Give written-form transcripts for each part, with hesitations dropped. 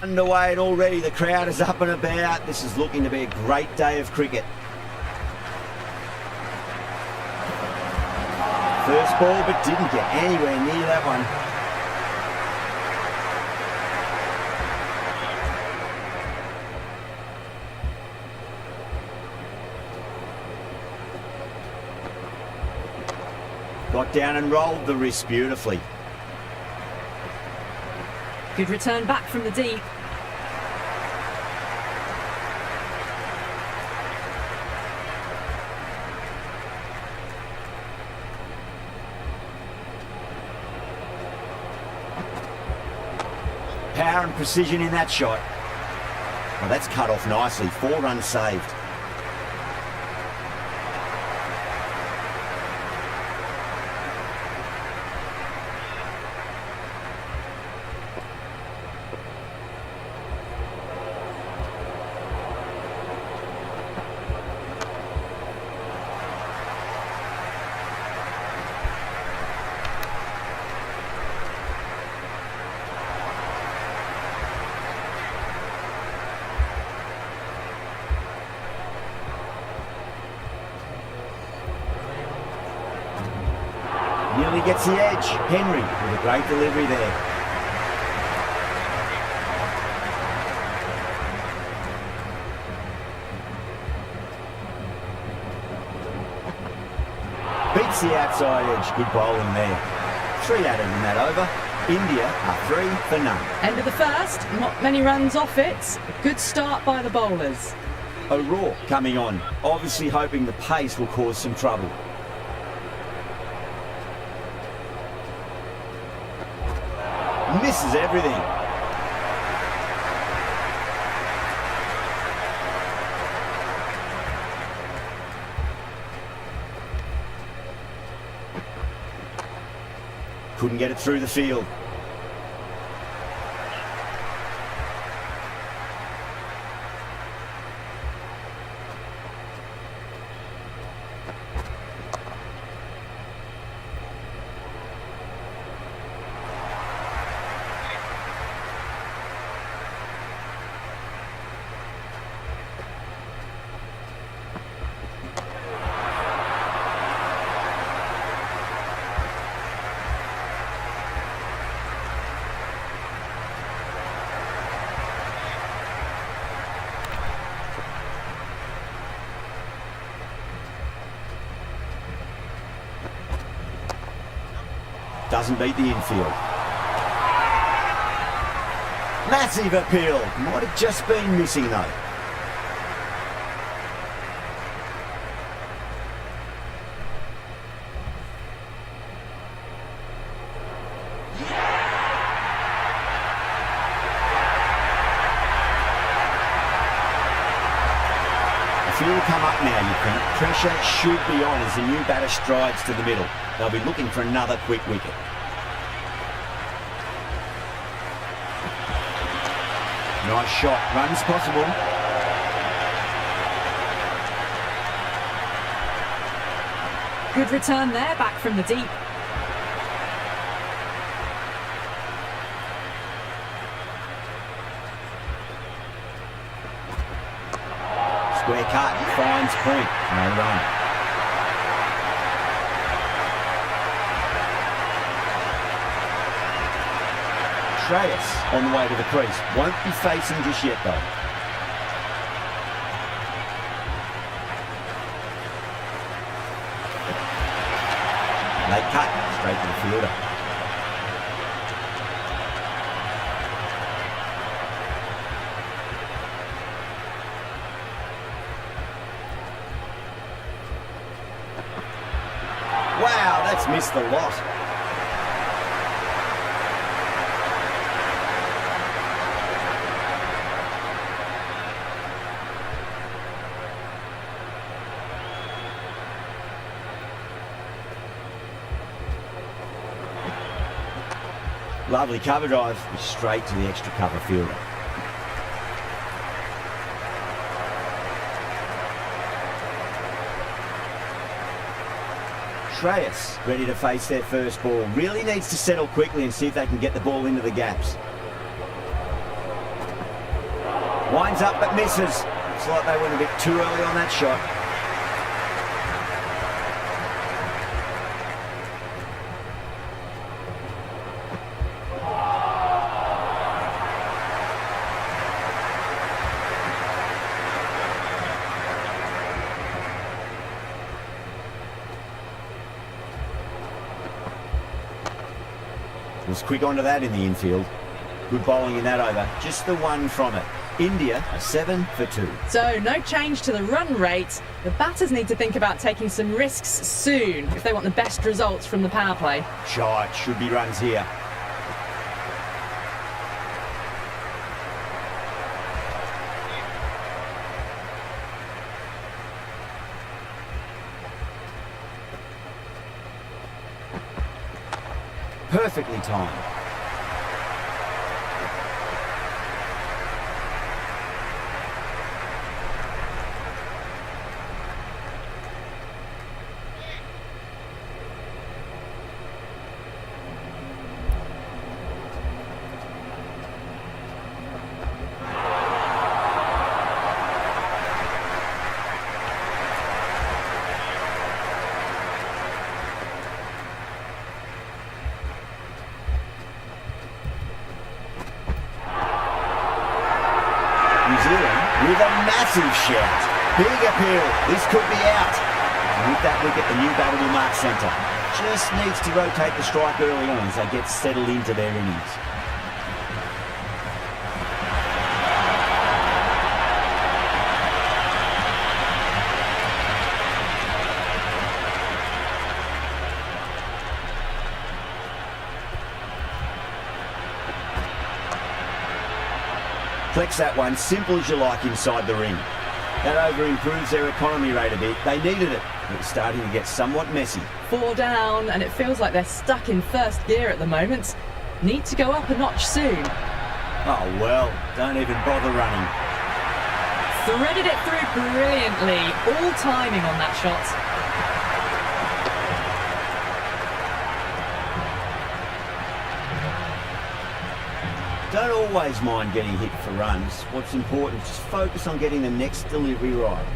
Underway and already the crowd is up and about. This is looking to be a great day of cricket. First ball, but didn't get anywhere near that one. Got down and rolled the wrist beautifully. Good return back from the deep. Power and precision in that shot. Well, that's cut off nicely. 4 runs saved. Nearly gets the edge. Henry with a great delivery there. Beats the outside edge. Good bowling there. 3 added in that over. India are 3 for none. End of the first, not many runs off it. A good start by the bowlers. O'Rourke coming on, obviously hoping the pace will cause some trouble. Misses everything. Couldn't get it through the field. Doesn't beat the infield. Massive appeal. Might have just been missing though. The field will come up now, you think. Pressure should be on as the new batter strides to the middle. They'll be looking for another quick wicket. Nice shot. Runs possible. Good return there, back from the deep. Square cut. Finds point. No run. Shreyas on the way to the crease. Won't be facing just yet though. Late cut, straight to the fielder. Wow, that's missed the lot. Lovely cover drive, straight to the extra cover fielder. Shreyas ready to face their first ball. Really needs to settle quickly and see if they can get the ball into the gaps. Winds up but misses. Looks like they went a bit too early on that shot. Was quick onto that in the infield. Good bowling in that over. Just the one from it. India are 7 for 2. So no change to the run rate. The batters need to think about taking some risks soon if they want the best results from the power play. Sure, it should be runs here. Perfectly timed. New Zealand with a massive shout. Big appeal. This could be out. And with that wicket, the new batter will mark centre. Just needs to rotate the strike early on as they get settled into their innings. Flex that one, simple as you like inside the ring. That over improves their economy rate a bit. They needed it. It's starting to get somewhat messy. 4 down, and it feels like they're stuck in first gear at the moment. Need to go up a notch soon. Oh well, don't even bother running. Threaded it through brilliantly. All timing on that shot. Don't always mind getting hit for runs. What's important is just focus on getting the next delivery right.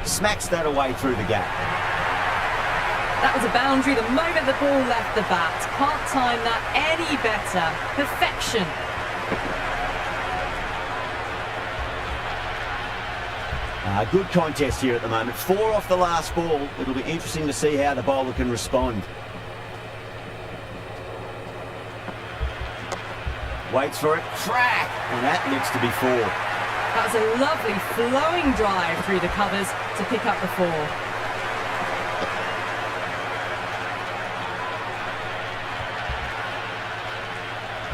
Smacks that away through the gap. That was a boundary the moment the ball left the bat. Can't time that any better. Perfection. Good contest here at the moment. 4 off the last ball. It'll be interesting to see how the bowler can respond. Waits for it, crack, and that looks to be 4. That was a lovely flowing drive through the covers to pick up the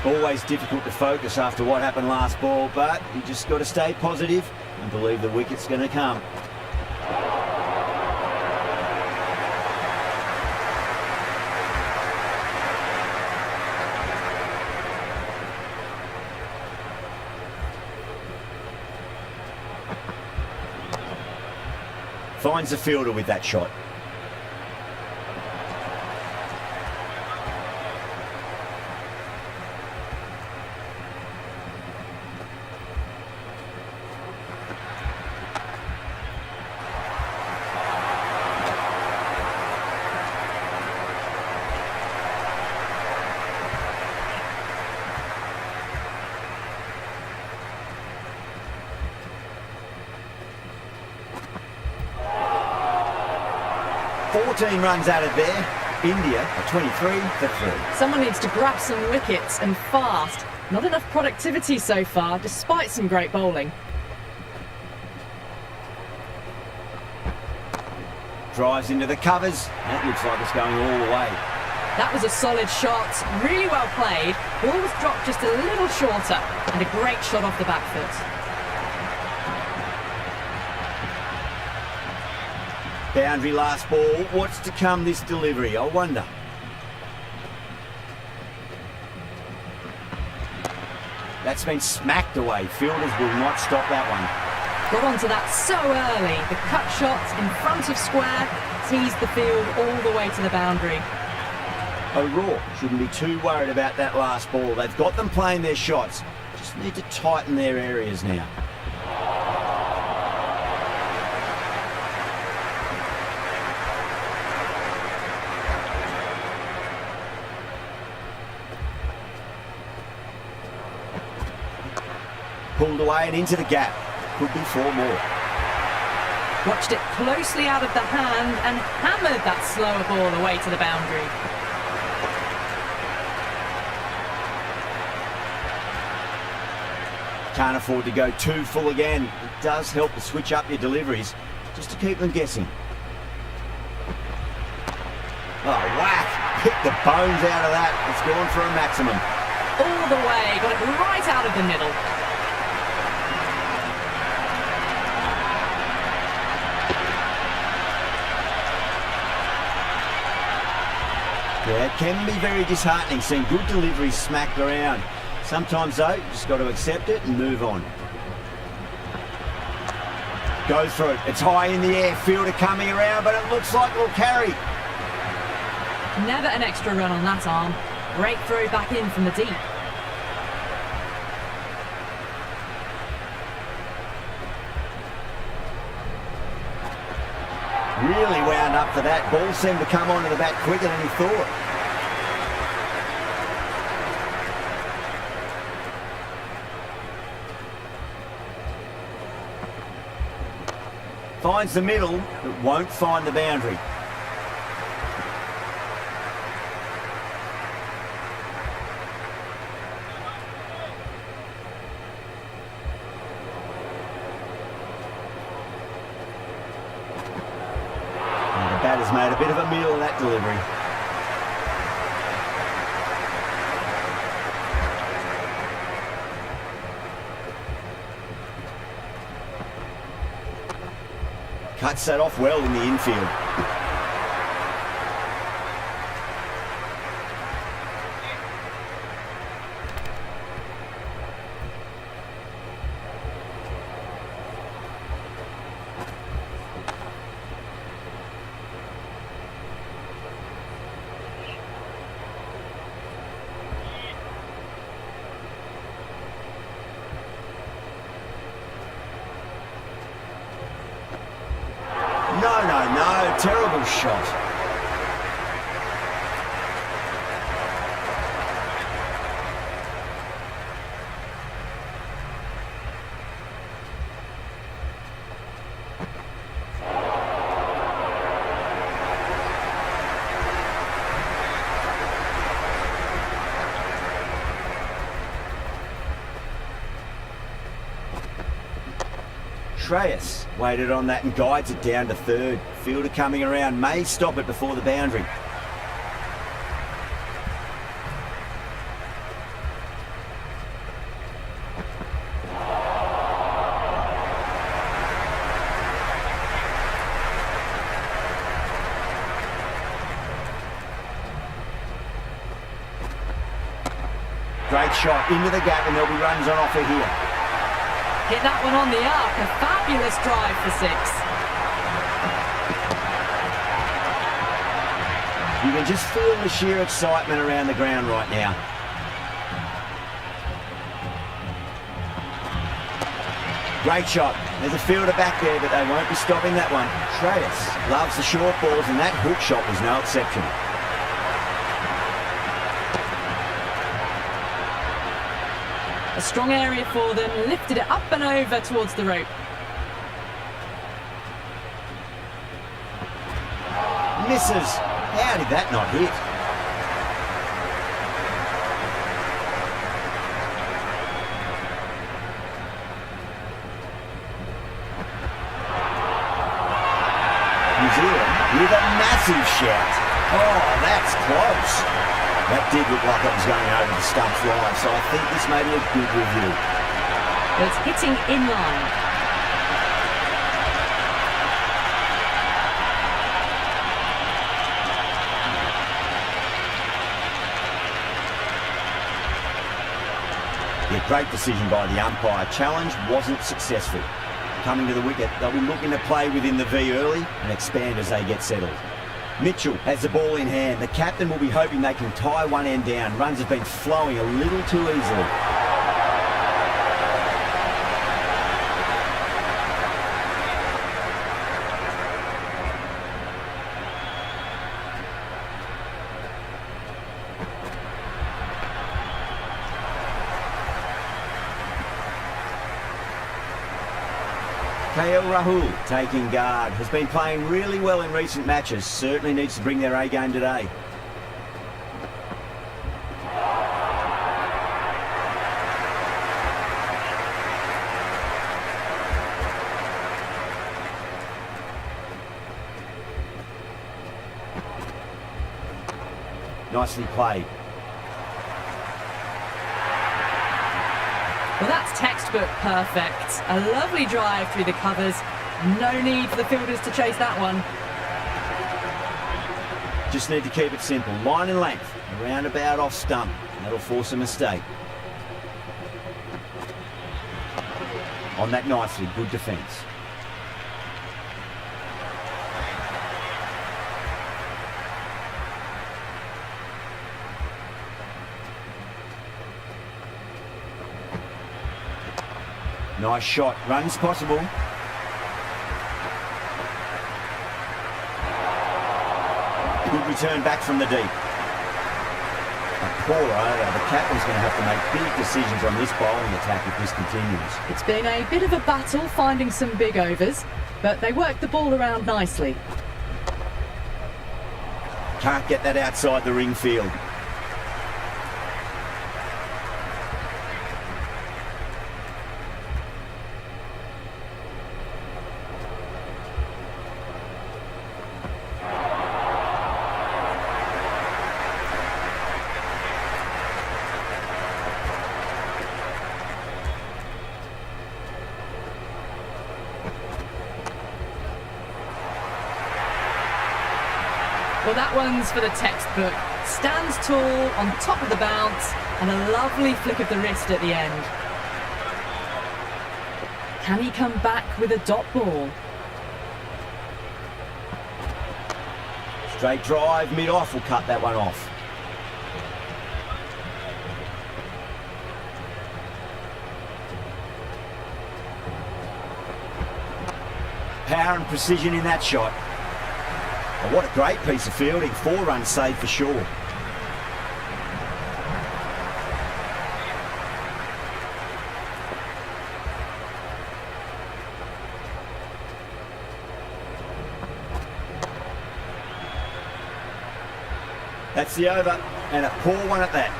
4. Always difficult to focus after what happened last ball, but you just got to stay positive and believe the wicket's going to come. Finds the fielder with that shot. Team runs out of there. India are 23 for 3. Someone needs to grab some wickets and fast. Not enough productivity so far, despite some great bowling. Drives into the covers. That looks like it's going all the way. That was a solid shot, really well played. Ball was dropped just a little shorter, and a great shot off the back foot. Boundary last ball. What's to come this delivery? I wonder. That's been smacked away. Fielders will not stop that one. Got onto that so early. The cut shot in front of square teased the field all the way to the boundary. O'Rourke shouldn't be too worried about that last ball. They've got them playing their shots. Just need to tighten their areas now. Pulled away and into the gap. Could be 4 more. Watched it closely out of the hand and hammered that slower ball away to the boundary. Can't afford to go too full again. It does help to switch up your deliveries, just to keep them guessing. Oh, whack! Picked the bones out of that. It's gone for a maximum. All the way, got it right out of the middle. Yeah, it can be very disheartening seeing good deliveries smacked around. Sometimes though, you just got to accept it and move on. Goes for it. It's high in the air. Fielder coming around, but it looks like it'll carry. Never an extra run on that arm. Great throw back in from the deep. Really wound up for that. Ball seemed to come onto the bat quicker than he thought. Finds the middle, but won't find the boundary. Batter's made a bit of a meal of that delivery. Cuts that off well in the infield. No, terrible shot. Shreyas waited on that and guides it down to third. Fielder coming around, may stop it before the boundary. Great shot into the gap and there'll be runs on offer here. Hit that one on the arc, a fabulous drive for 6. You can just feel the sheer excitement around the ground right now. Great shot. There's a fielder back there, but they won't be stopping that one. Shreyas loves the short balls, and that hook shot was no exception. A strong area for them, lifted it up and over towards the rope. Misses. How did that not hit? New Zealand with a massive shout. Oh, that's close. That did look like it was going over the stumps line, so I think this may be a good review. It's hitting in line. Yeah, great decision by the umpire. Challenge wasn't successful. Coming to the wicket, they'll be looking to play within the V early and expand as they get settled. Mitchell has the ball in hand. The captain will be hoping they can tie one end down. Runs have been flowing a little too easily. Rahul taking guard. Has been playing really well in recent matches. Certainly needs to bring their A game today. Nicely played. Well, that's textbook perfect. A lovely drive through the covers. No need for the fielders to chase that one. Just need to keep it simple. Line and length. Around about off stump. That'll force a mistake. On that nicely. Good defence. Nice shot. Runs possible. Good return back from the deep. A poor over. The captain's going to have to make big decisions on this bowling attack if this continues. It's been a bit of a battle finding some big overs, but they worked the ball around nicely. Can't get that outside the ring field. Well, that one's for the textbook. Stands tall, on top of the bounce, and a lovely flick of the wrist at the end. Can he come back with a dot ball? Straight drive, mid-off will cut that one off. Power and precision in that shot. Oh, what a great piece of fielding. 4 runs saved for sure. That's the over, and a poor one at that.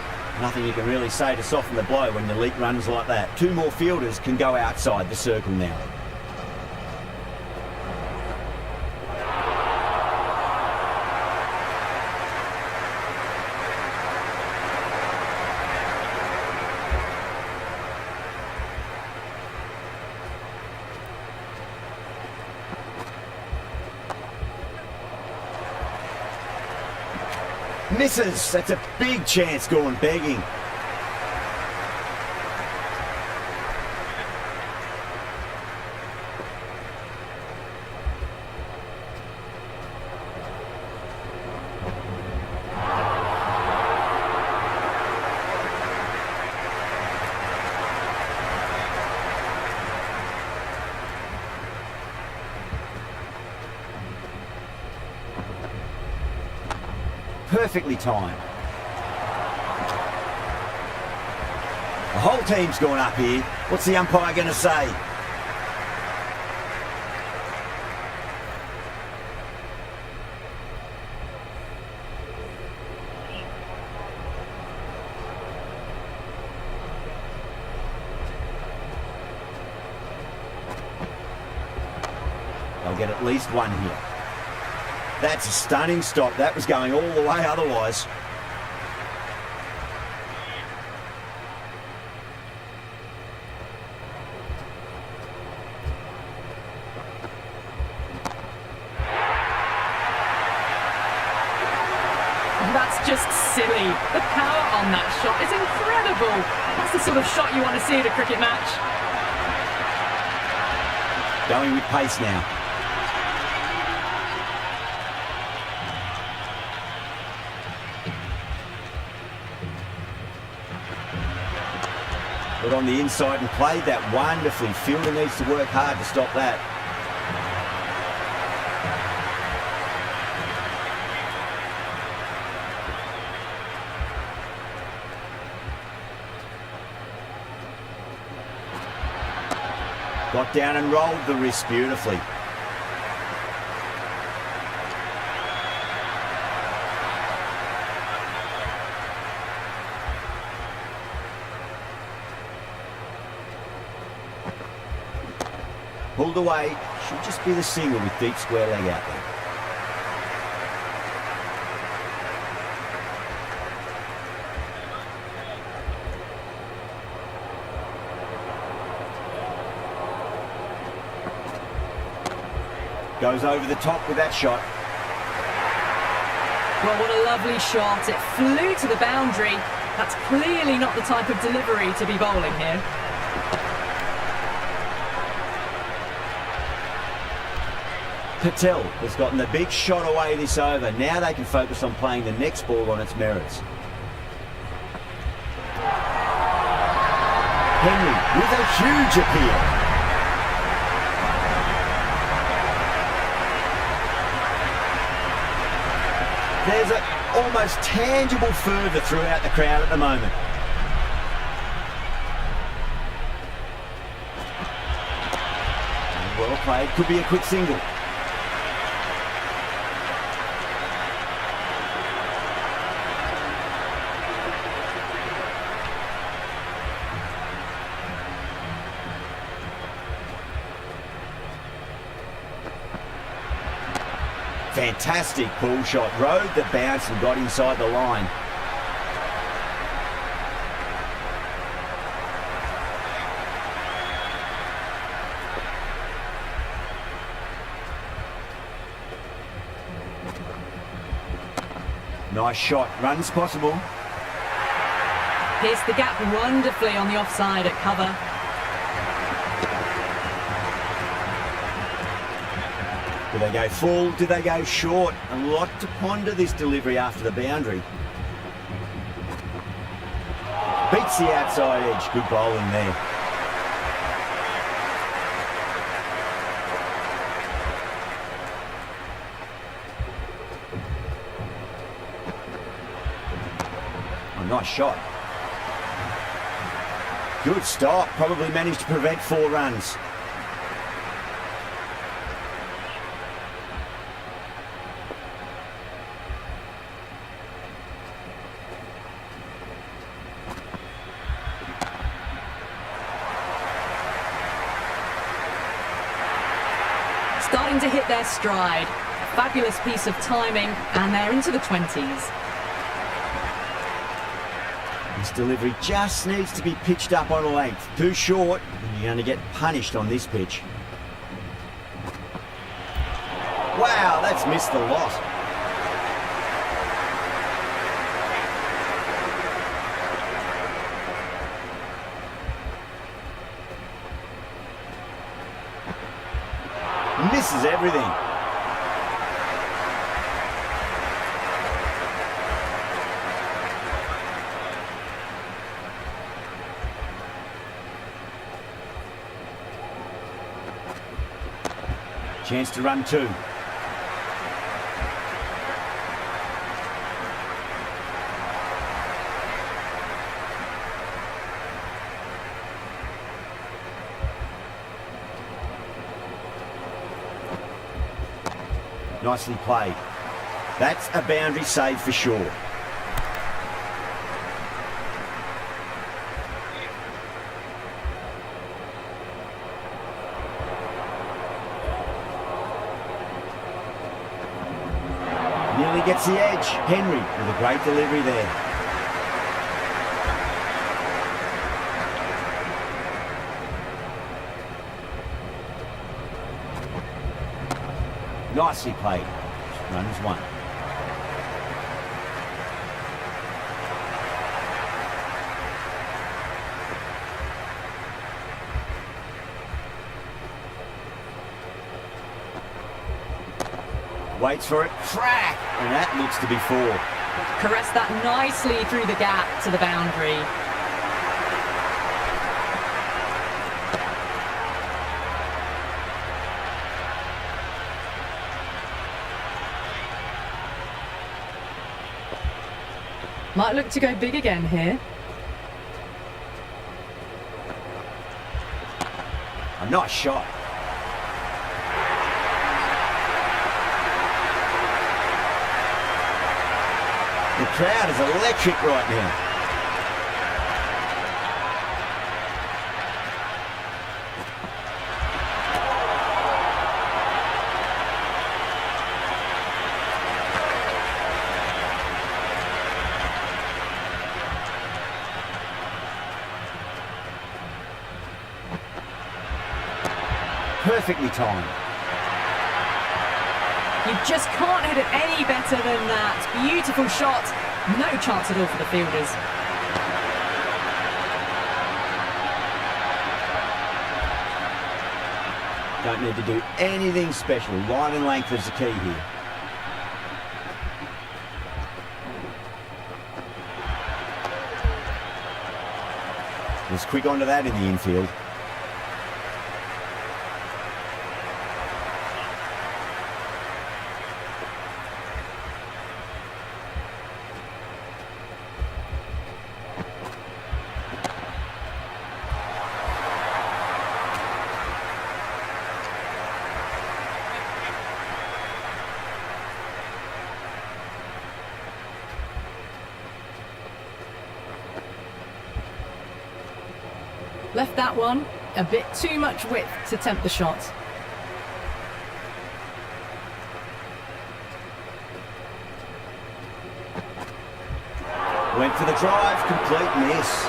Nothing you can really say to soften the blow when you leak runs like that. 2 more fielders can go outside the circle now. Misses. That's a big chance going begging. Perfectly timed. The whole team's going up here. What's the umpire going to say? They'll get at least one here. That's a stunning stop. That was going all the way otherwise. That's just silly. The power on that shot is incredible. That's the sort of shot you want to see at a cricket match. Going with pace now. But on the inside and played that wonderfully. Fielder needs to work hard to stop that. Got down and rolled the wrist beautifully. Pulled away, should just be the single with deep square leg out there. Goes over the top with that shot. Well, what a lovely shot. It flew to the boundary. That's clearly not the type of delivery to be bowling here. Patel has gotten the big shot away this over. Now they can focus on playing the next ball on its merits. Henry with a huge appeal. There's an almost tangible fervour throughout the crowd at the moment. Well played, could be a quick single. Fantastic pull shot, rode the bounce and got inside the line. Nice shot, runs possible. Pierced the gap wonderfully on the offside at cover. Do they go full? Do they go short? A lot to ponder this delivery after the boundary. Beats the outside edge. Good bowling there. Oh, nice shot. Good stop. Probably managed to prevent 4 runs. Starting to hit their stride. Fabulous piece of timing, and they're into the 20s. This delivery just needs to be pitched up on a length. Too short, and you're going to get punished on this pitch. Wow, that's missed the lot. Misses everything. Chance to run 2. Nicely played. That's a boundary save for sure. Nearly gets the edge. Henry with a great delivery there. Nicely played. Runs 1. Waits for it. Crack! And that looks to be 4. Caressed that nicely through the gap to the boundary. Might look to go big again here. A nice shot. The crowd is electric right now. Perfectly timed. You just can't hit it any better than that. Beautiful shot. No chance at all for the fielders. Don't need to do anything special. Line and length is the key here. Was quick onto that in the infield. Left that one a bit too much width to tempt the shot. Went for the drive, complete miss.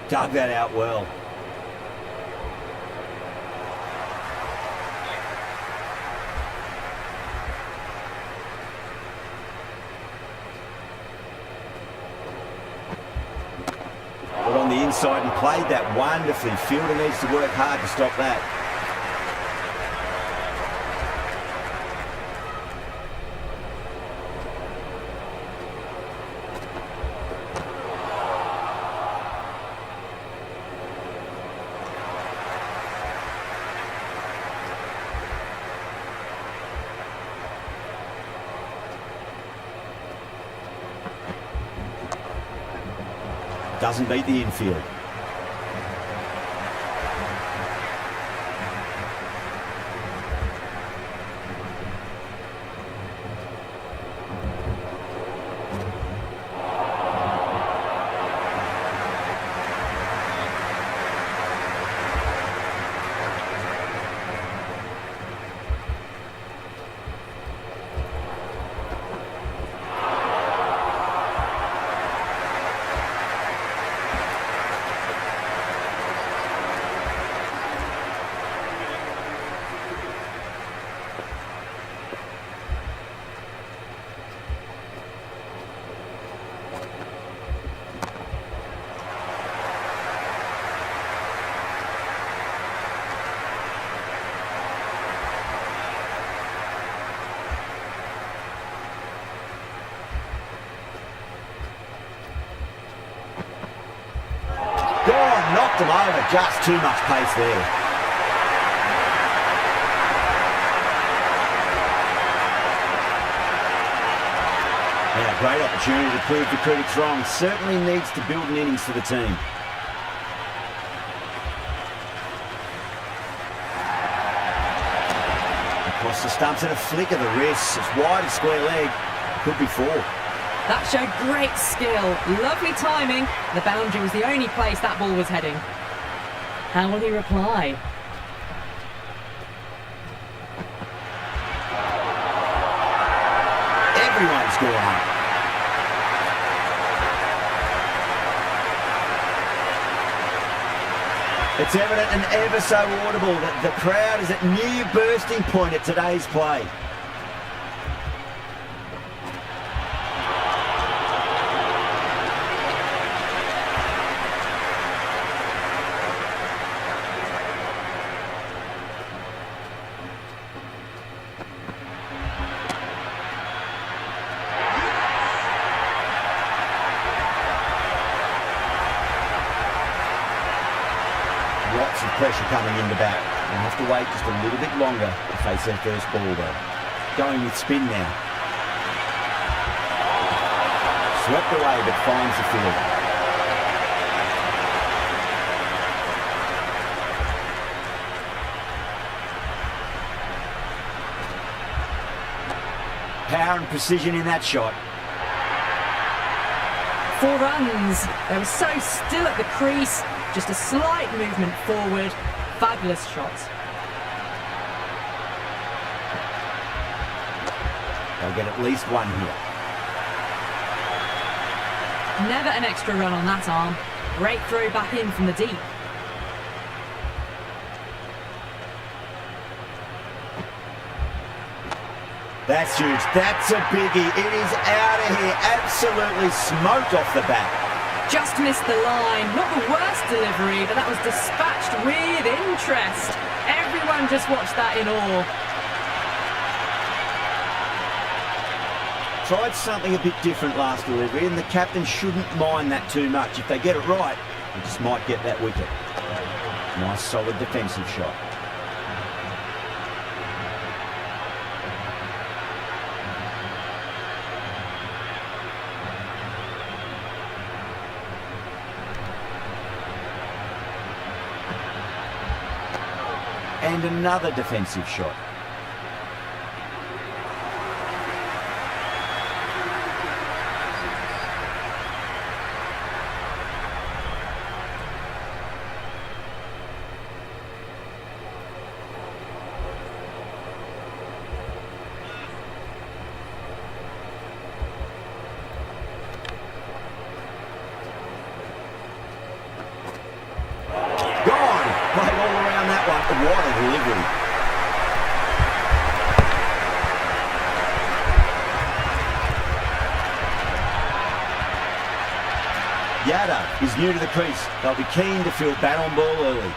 Dug that out well. Got on the inside and played that wonderfully. Fielder needs to work hard to stop that. Doesn't beat the infield. Knocked him over, just too much pace there. Yeah, great opportunity to prove the critics wrong. Certainly needs to build an innings for the team. Across the stumps and a flick of the wrist. It's wide and square leg. Could be four. That showed great skill, lovely timing. The boundary was the only place that ball was heading. How will he reply? Everyone's gone up. It's evident and ever so audible that the crowd is at new bursting point at today's play. pressure coming in the bat. They'll have to wait just a little bit longer to face their first ball though. Going with spin now. Swept away but finds the field. Power and precision in that shot. 4 runs. They were so still at the crease. Just a slight movement forward. Fabulous shot. They'll get at least one here. Never an extra run on that arm. Great throw back in from the deep. That's huge. That's a biggie. It is out of here. Absolutely smoked off the bat. Just missed the line. Not the worst delivery, but that was dispatched with interest. Everyone just watched that in awe. Tried something a bit different last delivery, and the captain shouldn't mind that too much. If they get it right, they just might get that wicket. Nice, solid defensive shot. And another defensive shot. Played all around that one. What a delivery. Yada is new to the crease. They'll be keen to field bat on ball early.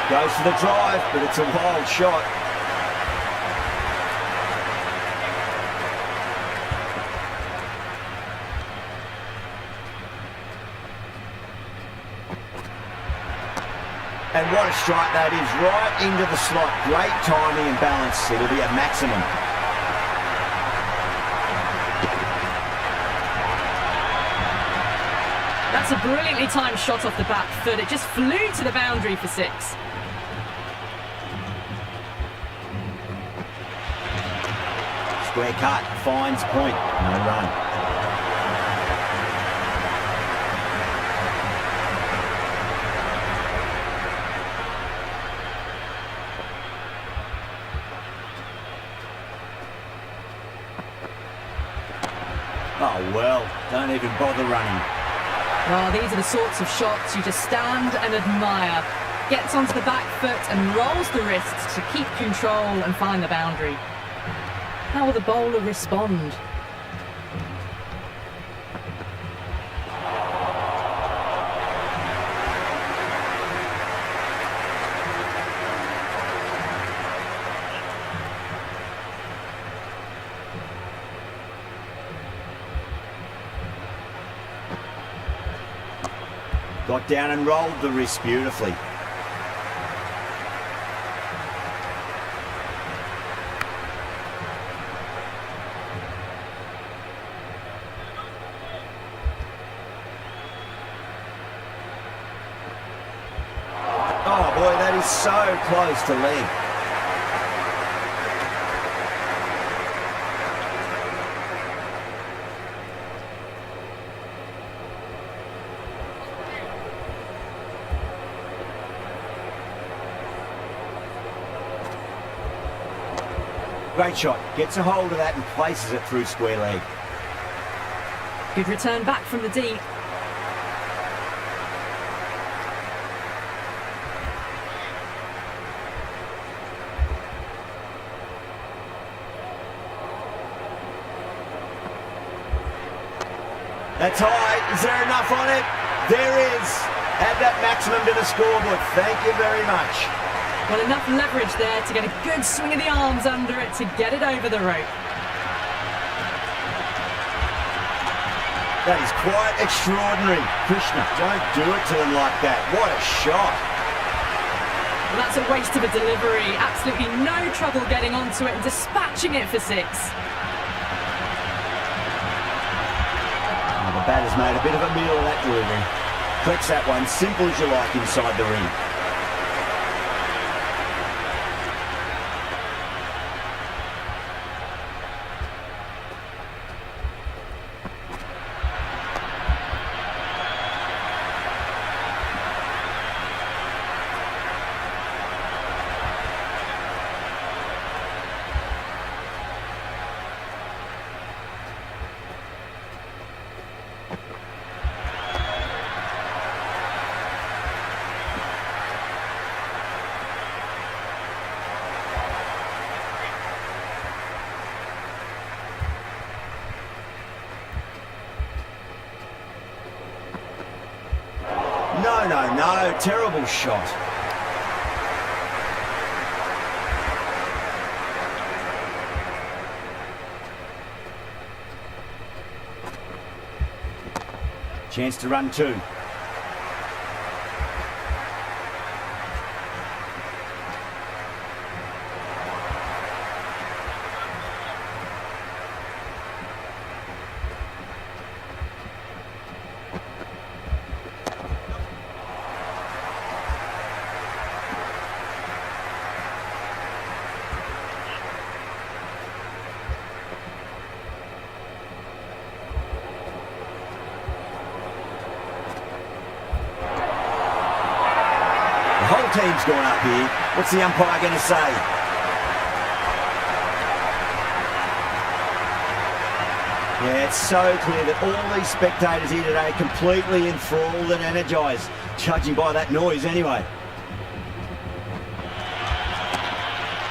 Goes for the drive, but it's a wild shot. And what a strike that is, right into the slot. Great timing and balance. It'll be a maximum. That's a brilliantly timed shot off the back foot. It just flew to the boundary for 6. Square cut, finds point, no run. Oh well, don't even bother running. Well, these are the sorts of shots you just stand and admire. Gets onto the back foot and rolls the wrists to keep control and find the boundary. How will the bowler respond? Got down and rolled the wrist beautifully. Oh boy, that is so close to leg. Great shot. Gets a hold of that and places it through square leg. Good return back from the deep. That's high. Is there enough on it? There is. Add that maximum to the scoreboard. Thank you very much. Well, enough leverage there to get a good swing of the arms under it to get it over the rope. That is quite extraordinary. Krishna, don't do it to him like that. What a shot. Well, that's a waste of a delivery. Absolutely no trouble getting onto it and dispatching it for six. Oh, the batter's made a bit of a meal of that delivery. Collects that one, simple as you like, inside the ring. No, terrible shot. Chance to run two. The whole team's gone up here. What's the umpire going to say? Yeah, it's so clear that all these spectators here today completely enthralled and energised, judging by that noise anyway.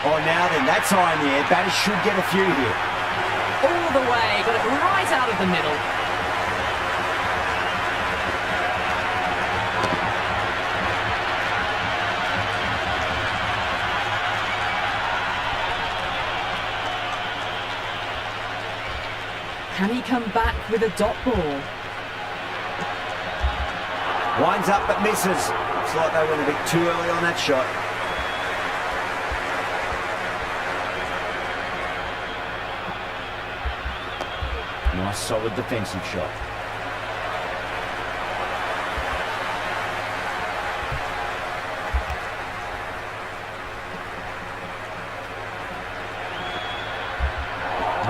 Oh, now then, that's high in the air. Batters should get a few here. All the way, got it right out of the middle. Can he come back with a dot ball? Winds up but misses. Looks like they went a bit too early on that shot. Nice solid defensive shot.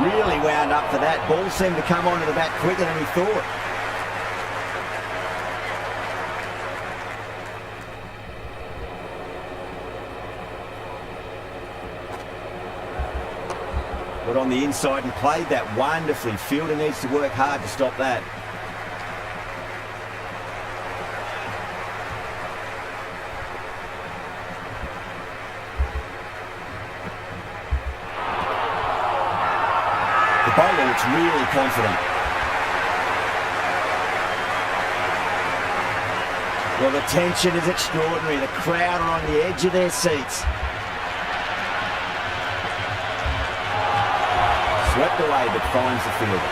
Really wound up for that. Ball seemed to come onto the bat quicker than he thought. Got on the inside and played that wonderfully. Fielder needs to work hard to stop that. The bowler looks really confident. Well, the tension is extraordinary. The crowd are on the edge of their seats. Swept away, but finds the fielder.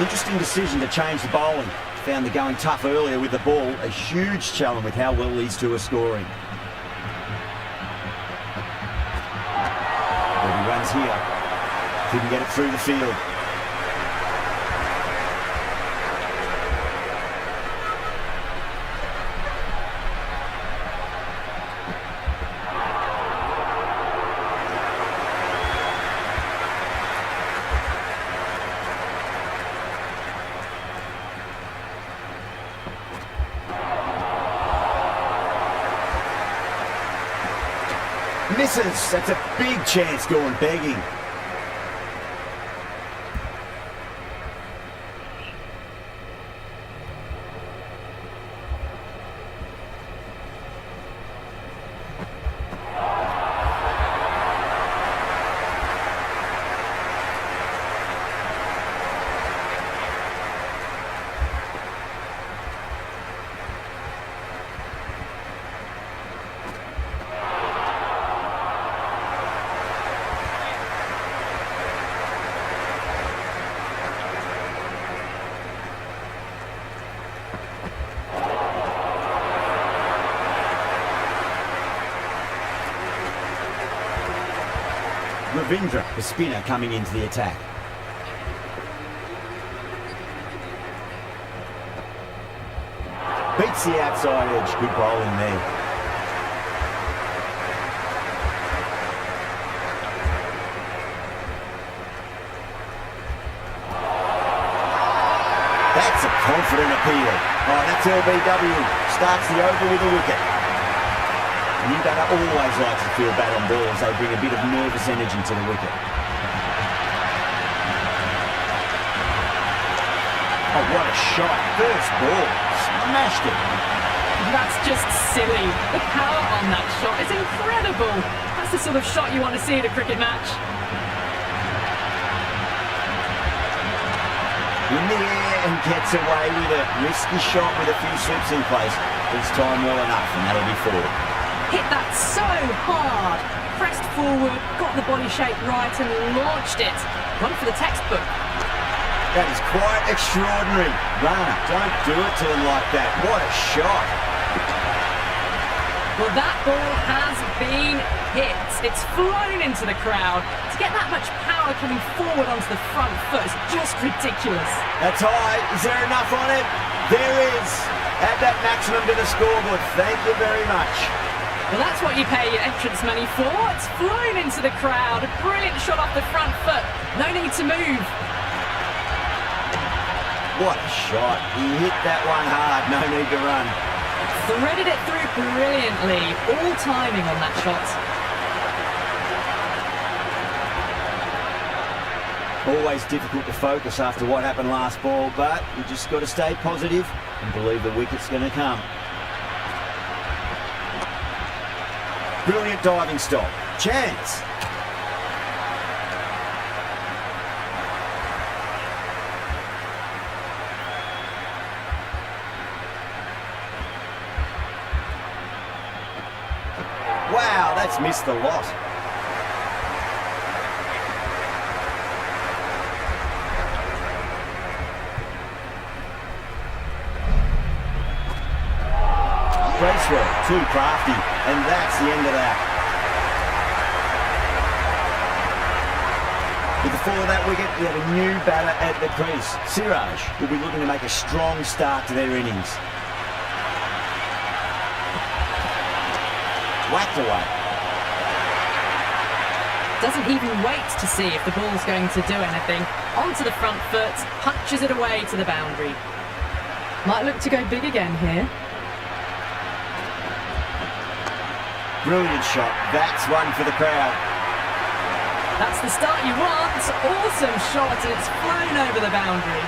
Interesting decision to change the bowling. Found the going tough earlier with the ball. A huge challenge with how well these two are scoring. But he runs here. Couldn't get it through the field. Misses. That's a big chance going begging. Ravindra, the spinner, coming into the attack. Beats the outside edge. Good bowling there. That's a confident appeal. Oh, that's LBW. Starts the over with a wicket. New batter always likes to feel bad on balls. They bring a bit of nervous energy to the wicket. Oh, what a shot. First ball. Smashed it. That's just silly. The power on that shot is incredible. That's the sort of shot you want to see at a cricket match. In the air and gets away with a risky shot with a few slips in place. This time well enough, and that'll be four. Hit that so hard. Pressed forward, got the body shape right and launched it. One for the textbook. That is quite extraordinary. Runner, don't do it to him like that. What a shot. Well, that ball has been hit. It's flown into the crowd. To get that much power coming forward onto the front foot is just ridiculous. That's high. Is there enough on it? There is. Add that maximum to the scoreboard. Thank you very much. Well, that's what you pay your entrance money for. It's flown into the crowd. A brilliant shot off the front foot. No need to move. What a shot. He hit that one hard. No need to run. Threaded it through brilliantly. All timing on that shot. Always difficult to focus after what happened last ball, but you just got to stay positive and believe the wicket's going to come. Brilliant diving stop. Chance. Wow, that's missed the lot. Bracewell, too crafty, and that's the end of that. With the fall of that wicket, we have a new batter at the crease. Siraj will be looking to make a strong start to their innings. Whacked away. Doesn't even wait to see if the ball's going to do anything. Onto the front foot, punches it away to the boundary. Might look to go big again here. Brilliant shot. That's one for the crowd. That's the start you want. Awesome shot, and it's flown over the boundary.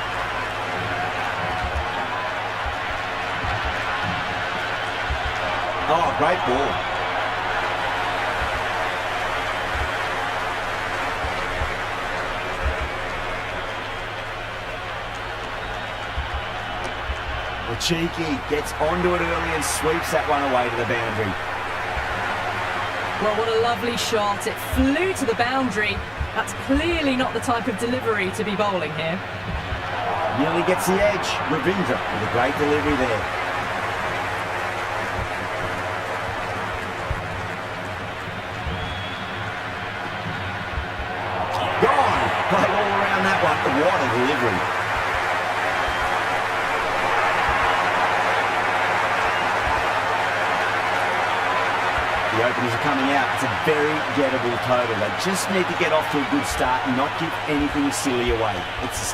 Oh, great ball. Well, Cheeky gets onto it early and sweeps that one away to the boundary. Well, what a lovely shot. It flew to the boundary. That's clearly not the type of delivery to be bowling here. Nearly gets the edge. Ravindra with a great delivery there. Gone. Played all around that one. What a delivery. The openers are coming out. It's a very gettable total. They just need to get off to a good start and not give anything silly away. It's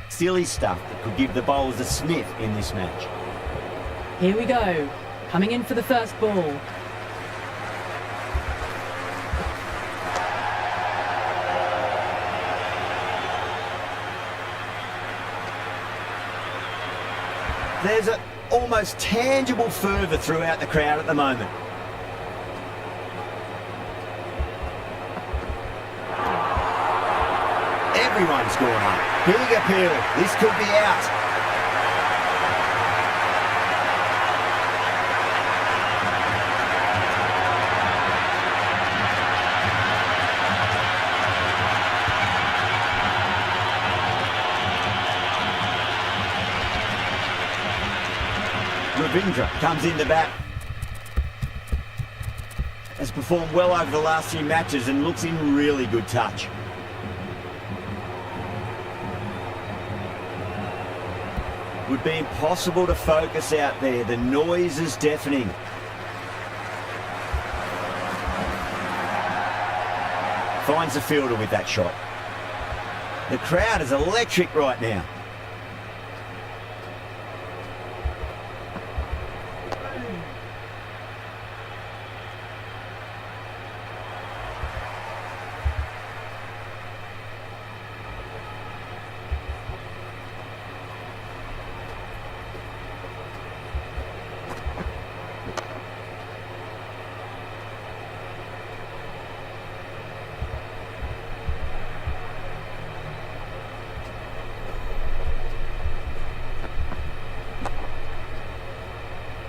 silly stuff that could give the bowlers a sniff in this match. Here we go. Coming in for the first ball. There's an almost tangible fervour throughout the crowd at the moment. Everyone's gone up. Big appeal. This could be out. Ravindra comes in the bat. Has performed well over the last few matches and looks in really good touch. Would be impossible to focus out there. The noise is deafening. Finds the fielder with that shot. The crowd is electric right now.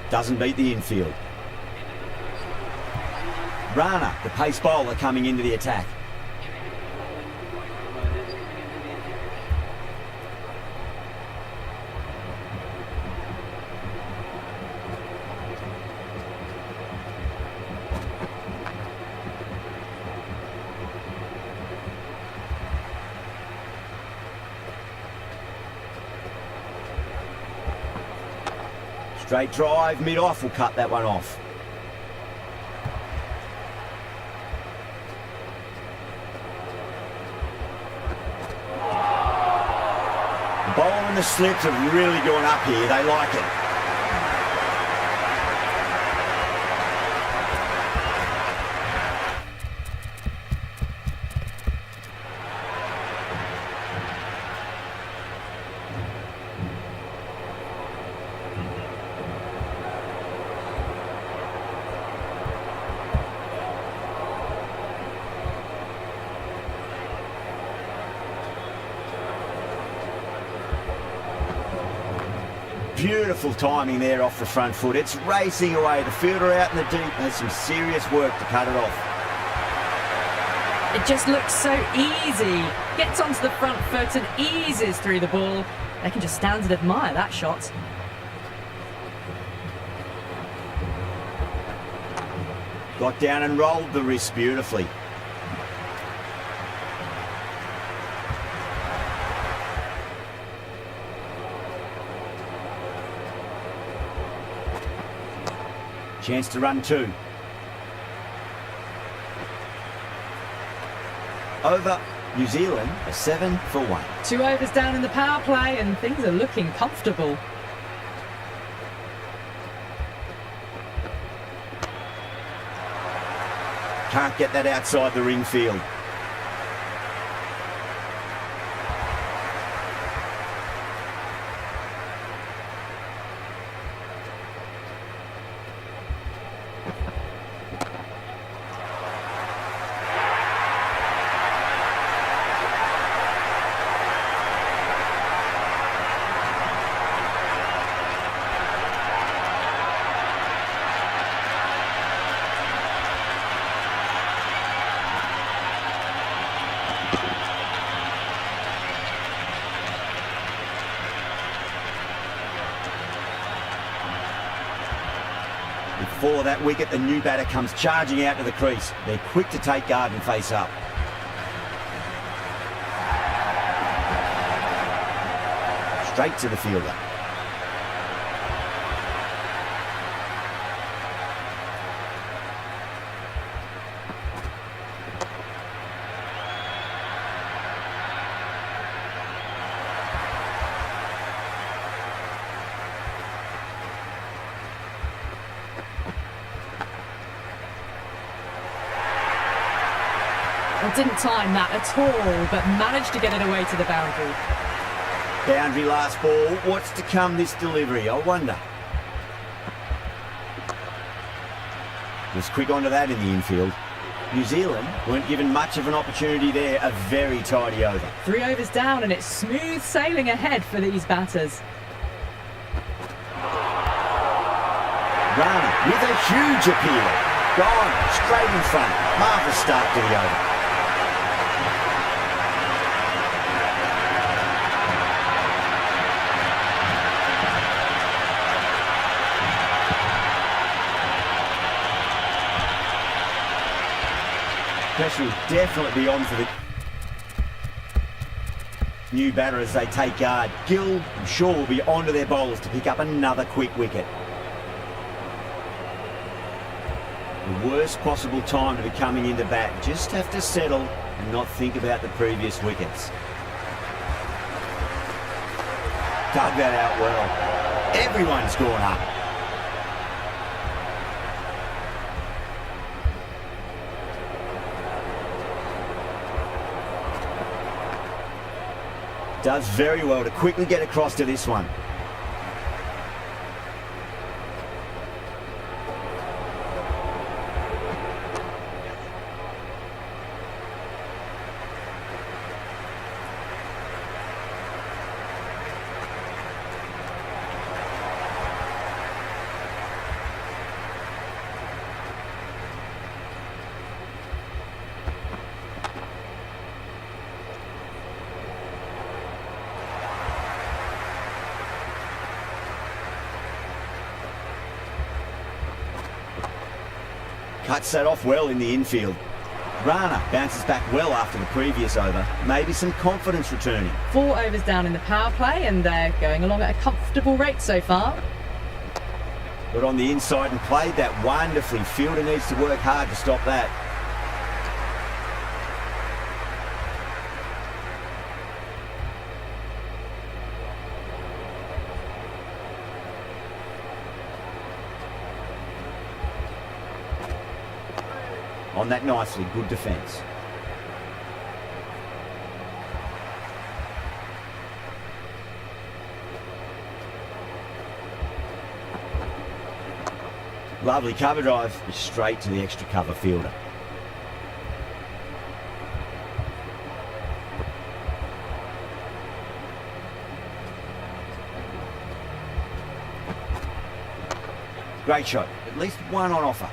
Doesn't beat the infield. Rana, the pace bowler, coming into the attack. Straight drive, mid-off will cut that one off. The bowler and the slips have really gone up here. They like it. Beautiful timing there off the front foot. It's racing away. The fielder out in the deep has some serious work to cut it off. It just looks so easy. Gets onto the front foot and eases through the ball. They can just stand and admire that shot. Got down and rolled the wrist beautifully. Chance to run two. Over New Zealand, a 7 for 1. 2 overs down in the power play and things are looking comfortable. Can't get that outside the ring field. Before that wicket, the new batter comes charging out to the crease. They're quick to take guard and face up. Straight to the fielder. Well, didn't time that at all, but managed to get it away to the boundary. Boundary last ball. What's to come this delivery, I wonder. Was quick onto that in the infield. New Zealand weren't given much of an opportunity there. A very tidy over. 3 overs down and it's smooth sailing ahead for these batters. Rana with a huge appeal. Gone straight in front. Marvellous start to the over. Pressure will definitely be on for the new batter as they take guard. Gill, I'm sure, will be onto their bowlers to pick up another quick wicket. The worst possible time to be coming into bat. Just have to settle and not think about the previous wickets. Dug that out well. Everyone's gone up. Does very well to quickly get across to this one. Cuts that off well in the infield. Rana bounces back well after the previous over. Maybe some confidence returning. 4 overs down in the power play and they're going along at a comfortable rate so far. Got on the inside and played that wonderfully. Fielder needs to work hard to stop that. On that nicely, good defence. Lovely cover drive, straight to the extra cover fielder. Great shot, at least one on offer.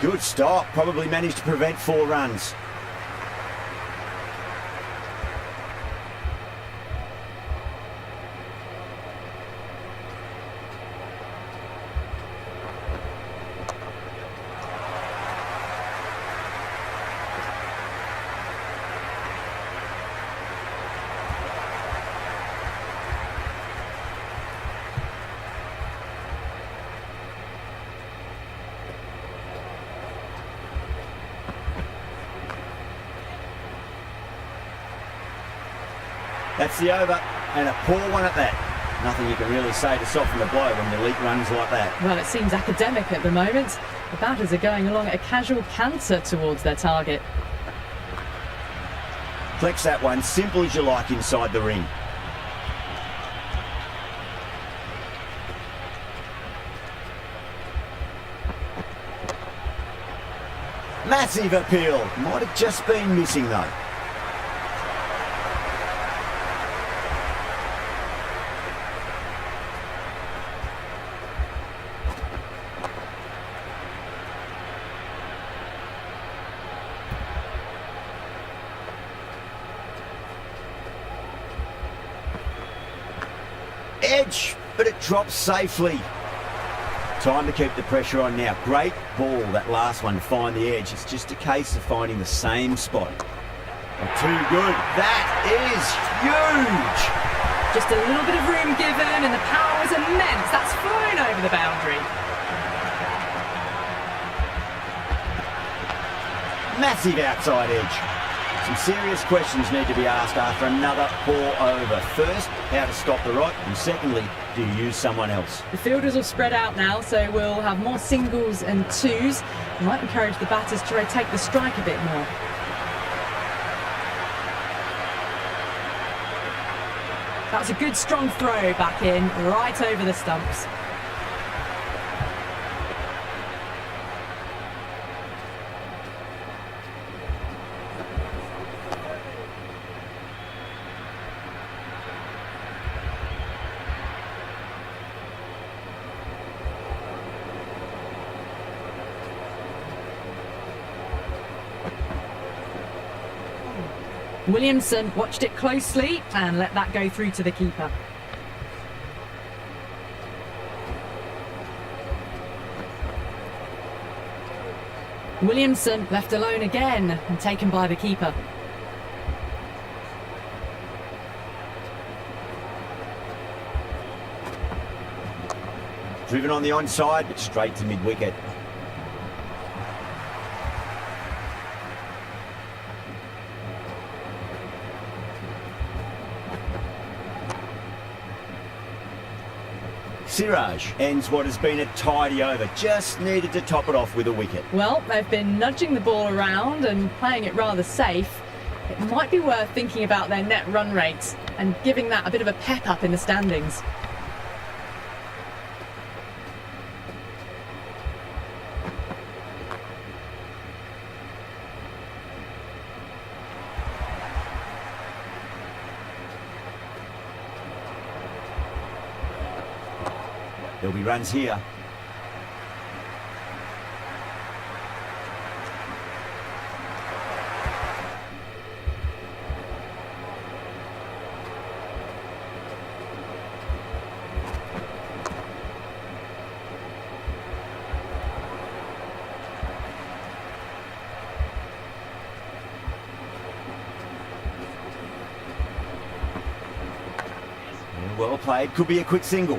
Good stop, probably managed to prevent 4 runs. That's the over, and a poor one at that. Nothing you can really say to soften the blow when the leak runs like that. Well, it seems academic at the moment. The batters are going along at a casual canter towards their target. Flex that one, simple as you like inside the ring. Massive appeal. Might have just been missing though. Edge, but it drops safely. Time to keep the pressure on now. Great ball, that last one, to find the edge. It's just a case of finding the same spot. Too good. That is huge. Just a little bit of room given and the power is immense. That's flown over the boundary. Massive outside edge. Some serious questions need to be asked after another poor over. First, how to stop the rot, and secondly, do you use someone else? The fielders will spread out now, so we'll have more singles and twos. Might encourage the batters to rotate the strike a bit more. That's a good strong throw back in, right over the stumps. Williamson watched it closely and let that go through to the keeper. Williamson left alone again and taken by the keeper. Driven on the onside, but straight to mid-wicket. Siraj ends what has been a tidy over. Just needed to top it off with a wicket. Well, they've been nudging the ball around and playing it rather safe. It might be worth thinking about their net run rates and giving that a bit of a pep up in the standings. There'll be runs here. Well played, could be a quick single.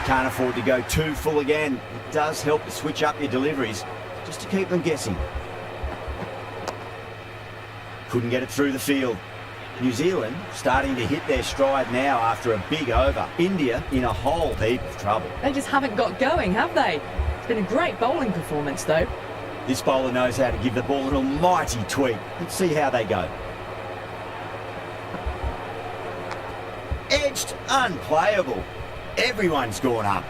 Can't afford to go too full again. It does help to switch up your deliveries, just to keep them guessing. Couldn't get it through the field. New Zealand starting to hit their stride now after a big over. India in a whole heap of trouble. They just haven't got going, have they? It's been a great bowling performance, though. This bowler knows how to give the ball an almighty tweak. Let's see how they go. Edged, unplayable. Everyone's gone up.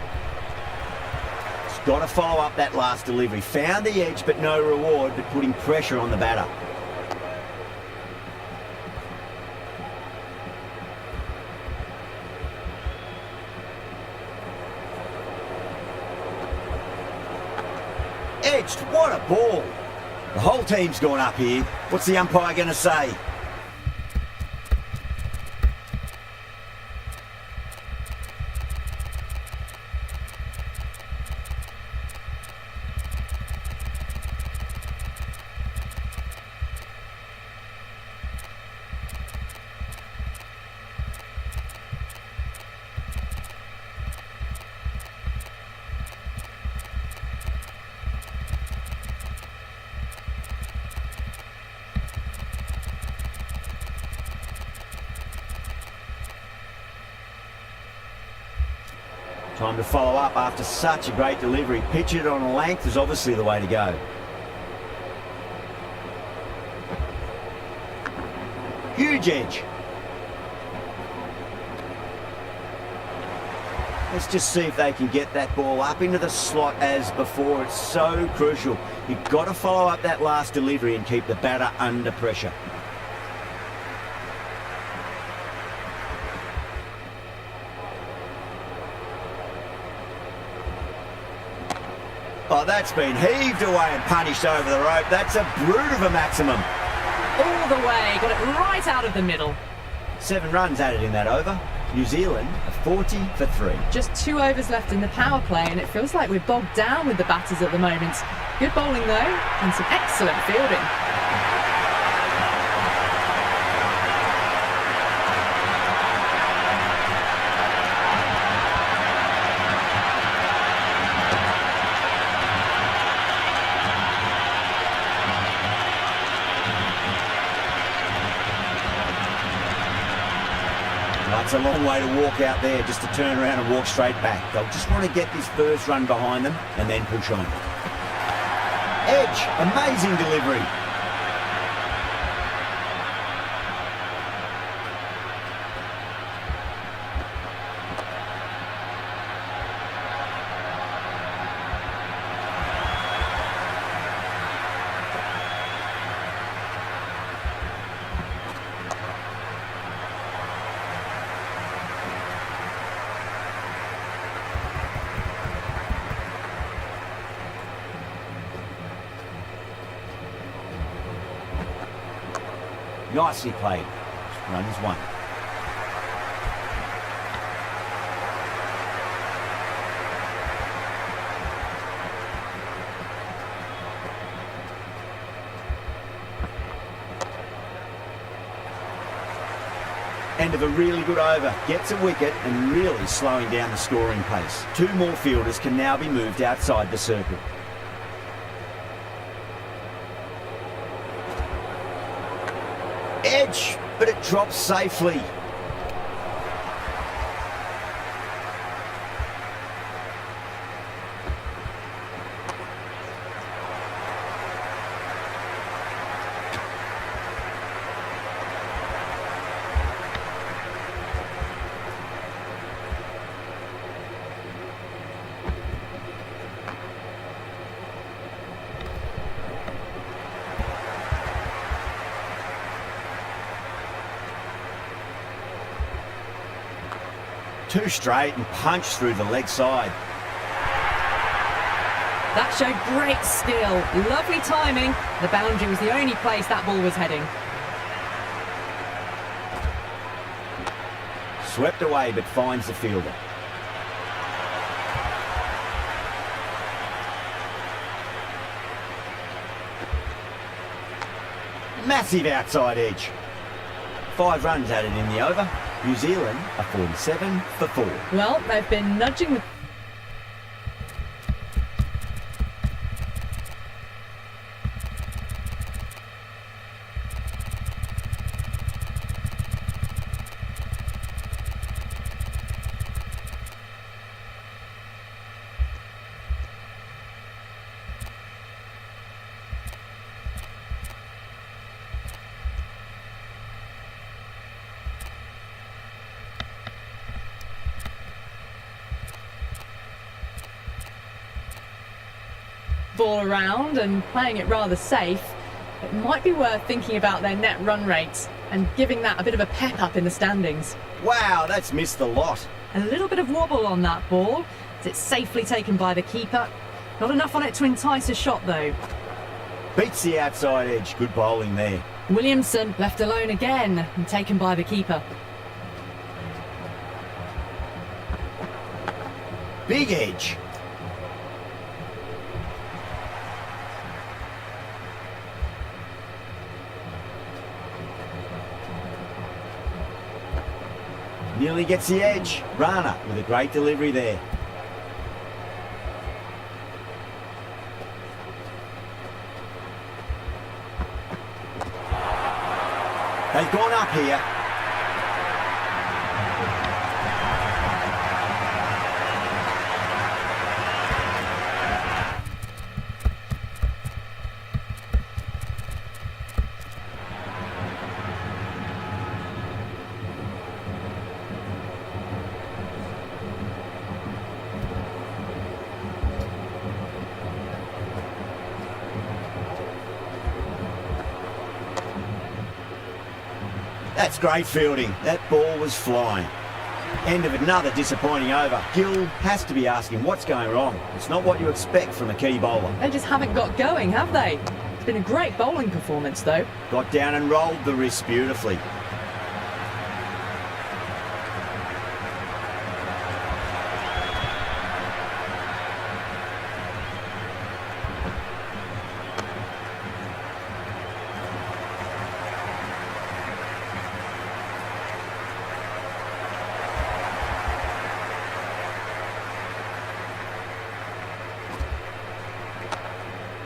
It's got to follow up that last delivery. Found the edge, but no reward, but putting pressure on the batter. Edged, what a ball. The whole team's gone up here. What's the umpire going to say? Time to follow up after such a great delivery. Pitch it on a length is obviously the way to go. Huge edge. Let's just see if they can get that ball up into the slot as before. It's so crucial. You've got to follow up that last delivery and keep the batter under pressure. Oh, that's been heaved away and punished over the rope. That's a brute of a maximum. All the way, got it right out of the middle. 7 runs added in that over. New Zealand are 40 for 3. Just 2 overs left in the power play, and it feels like we're bogged down with the batters at the moment. Good bowling though, and some excellent fielding. It's a long way to walk out there just to turn around and walk straight back. They'll just want to get this first run behind them and then push on. Edge, amazing delivery. Nicely played. Run is 1. End of a really good over. Gets a wicket and really slowing down the scoring pace. 2 more fielders can now be moved outside the circle. Edge, but it drops safely. Two straight and punch through the leg side. That showed great skill. Lovely timing. The boundary was the only place that ball was heading. Swept away but finds the fielder. Massive outside edge. 5 runs added in the over. New Zealand are 47 for 4. Well, they've been nudging the... ball around and playing it rather safe. It might be worth thinking about their net run rates and giving that a bit of a pep up in the standings. Wow, that's missed the lot. A little bit of wobble on that ball as it's safely taken by the keeper. Not enough on it to entice a shot though. Beats the outside edge. Good bowling there. Williamson left alone again and taken by the keeper. Big edge. Nearly gets the edge. Rana with a great delivery there. They've gone up here. That's great fielding. That ball was flying. End of another disappointing over. Gill has to be asking what's going wrong. It's not what you expect from a key bowler. They just haven't got going, have they? It's been a great bowling performance though. Got down and rolled the wrist beautifully.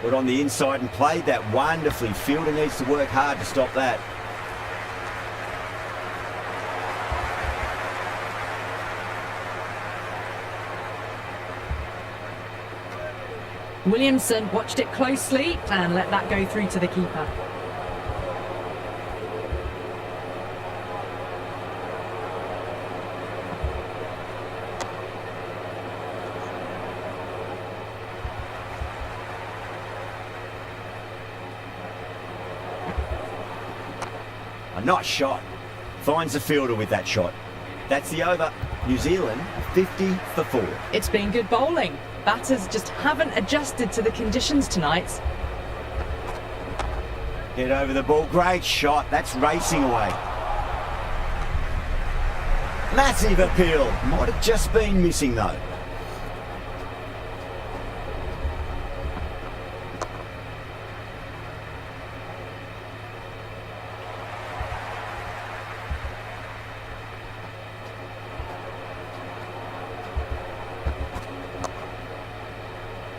Got on the inside and played that wonderfully. Fielder needs to work hard to stop that. Williamson watched it closely and let that go through to the keeper. A nice shot. Finds the fielder with that shot. That's the over. New Zealand 50 for 4. It's been good bowling. Batters just haven't adjusted to the conditions tonight. Get over the ball. Great shot. That's racing away. Massive appeal. Might have just been missing though.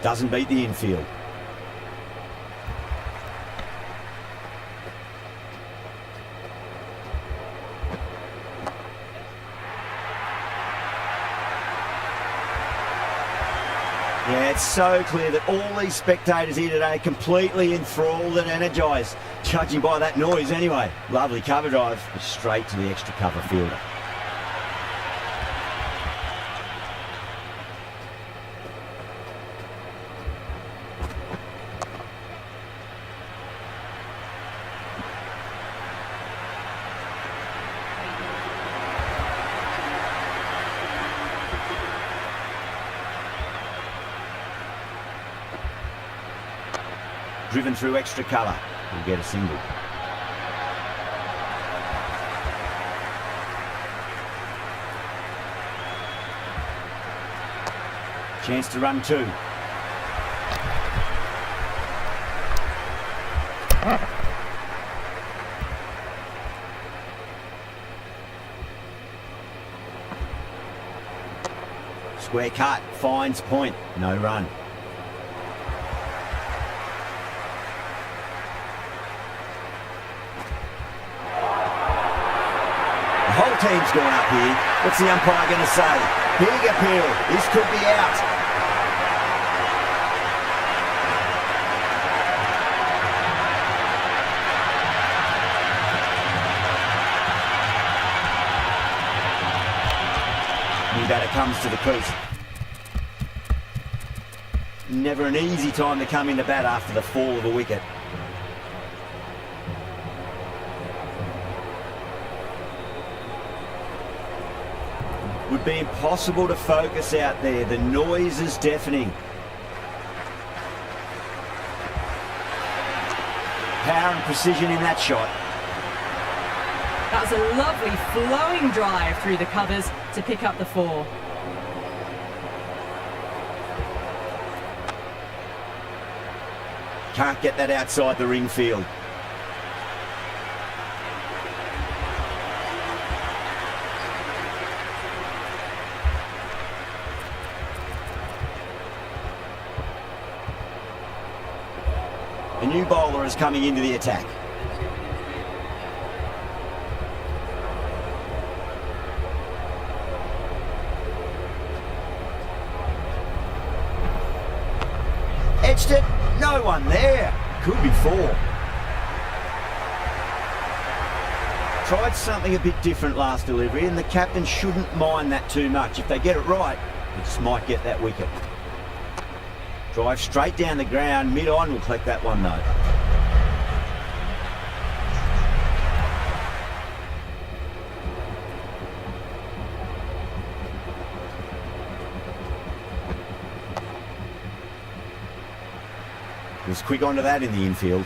Doesn't beat the infield. Yeah, it's so clear that all these spectators here today are completely enthralled and energised, judging by that noise anyway. Lovely cover drive, straight to the extra cover fielder. Driven through extra cover, will get a single. Chance to run two. Square cut, finds point, no run. The whole team's gone up here. What's the umpire going to say? Big appeal. This could be out. New batter comes to the crease. Never an easy time to come into bat after the fall of a wicket. Would be impossible to focus out there. The noise is deafening. Power and precision in that shot. That was a lovely flowing drive through the covers to pick up the 4. Can't get that outside the ring field. A new bowler is coming into the attack. Edged it, no one there. Could be 4. Tried something a bit different last delivery, and the captain shouldn't mind that too much. If they get it right, they just might get that wicket. Drive straight down the ground, mid-on will collect that one though. Was quick onto that in the infield.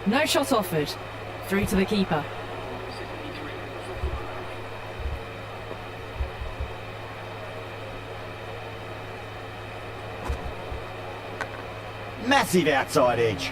No shot offered. Through to the keeper. Massive outside edge.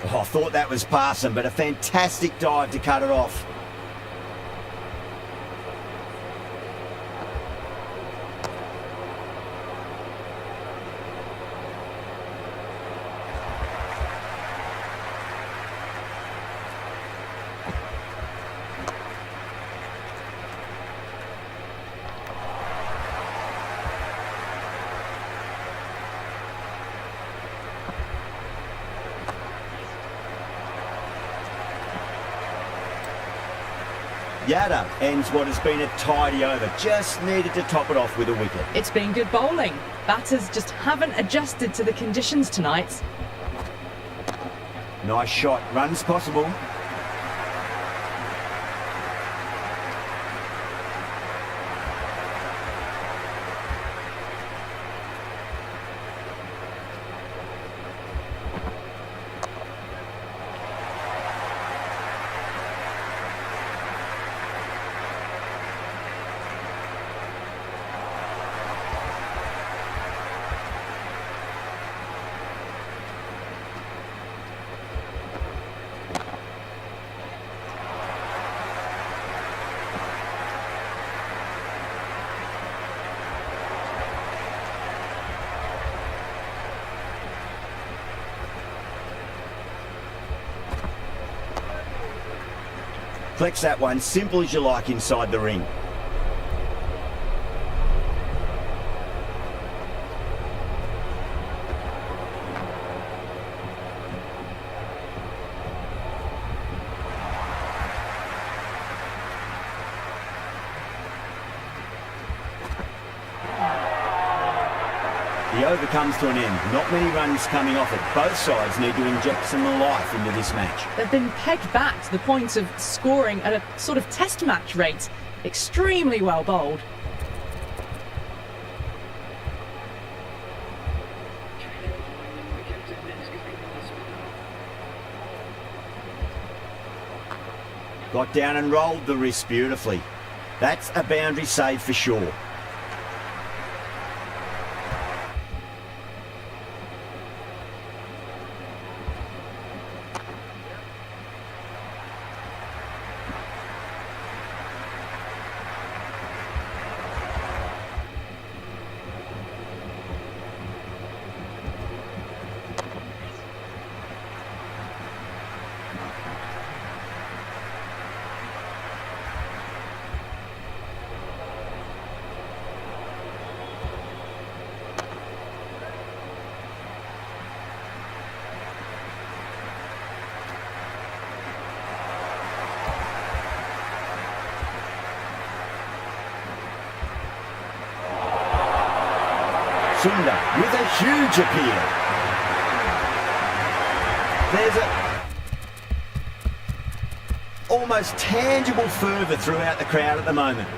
Oh, I thought that was passing, but a fantastic dive to cut it off. Yada ends what has been a tidy over. Just needed to top it off with a wicket. It's been good bowling. Batters just haven't adjusted to the conditions tonight. Nice shot. Runs possible. Flex that one, simple as you like inside the ring. The over comes to an end. Not many runs coming off it. Both sides need to inject some life into this match. They've been pegged back to the point of scoring at a sort of test match rate. Extremely well bowled. Got down and rolled the wrist beautifully. That's a boundary save for sure. Sunda with a huge appeal. There's a almost tangible fervour throughout the crowd at the moment.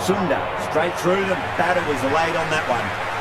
Sunda straight through the batter was late on that one.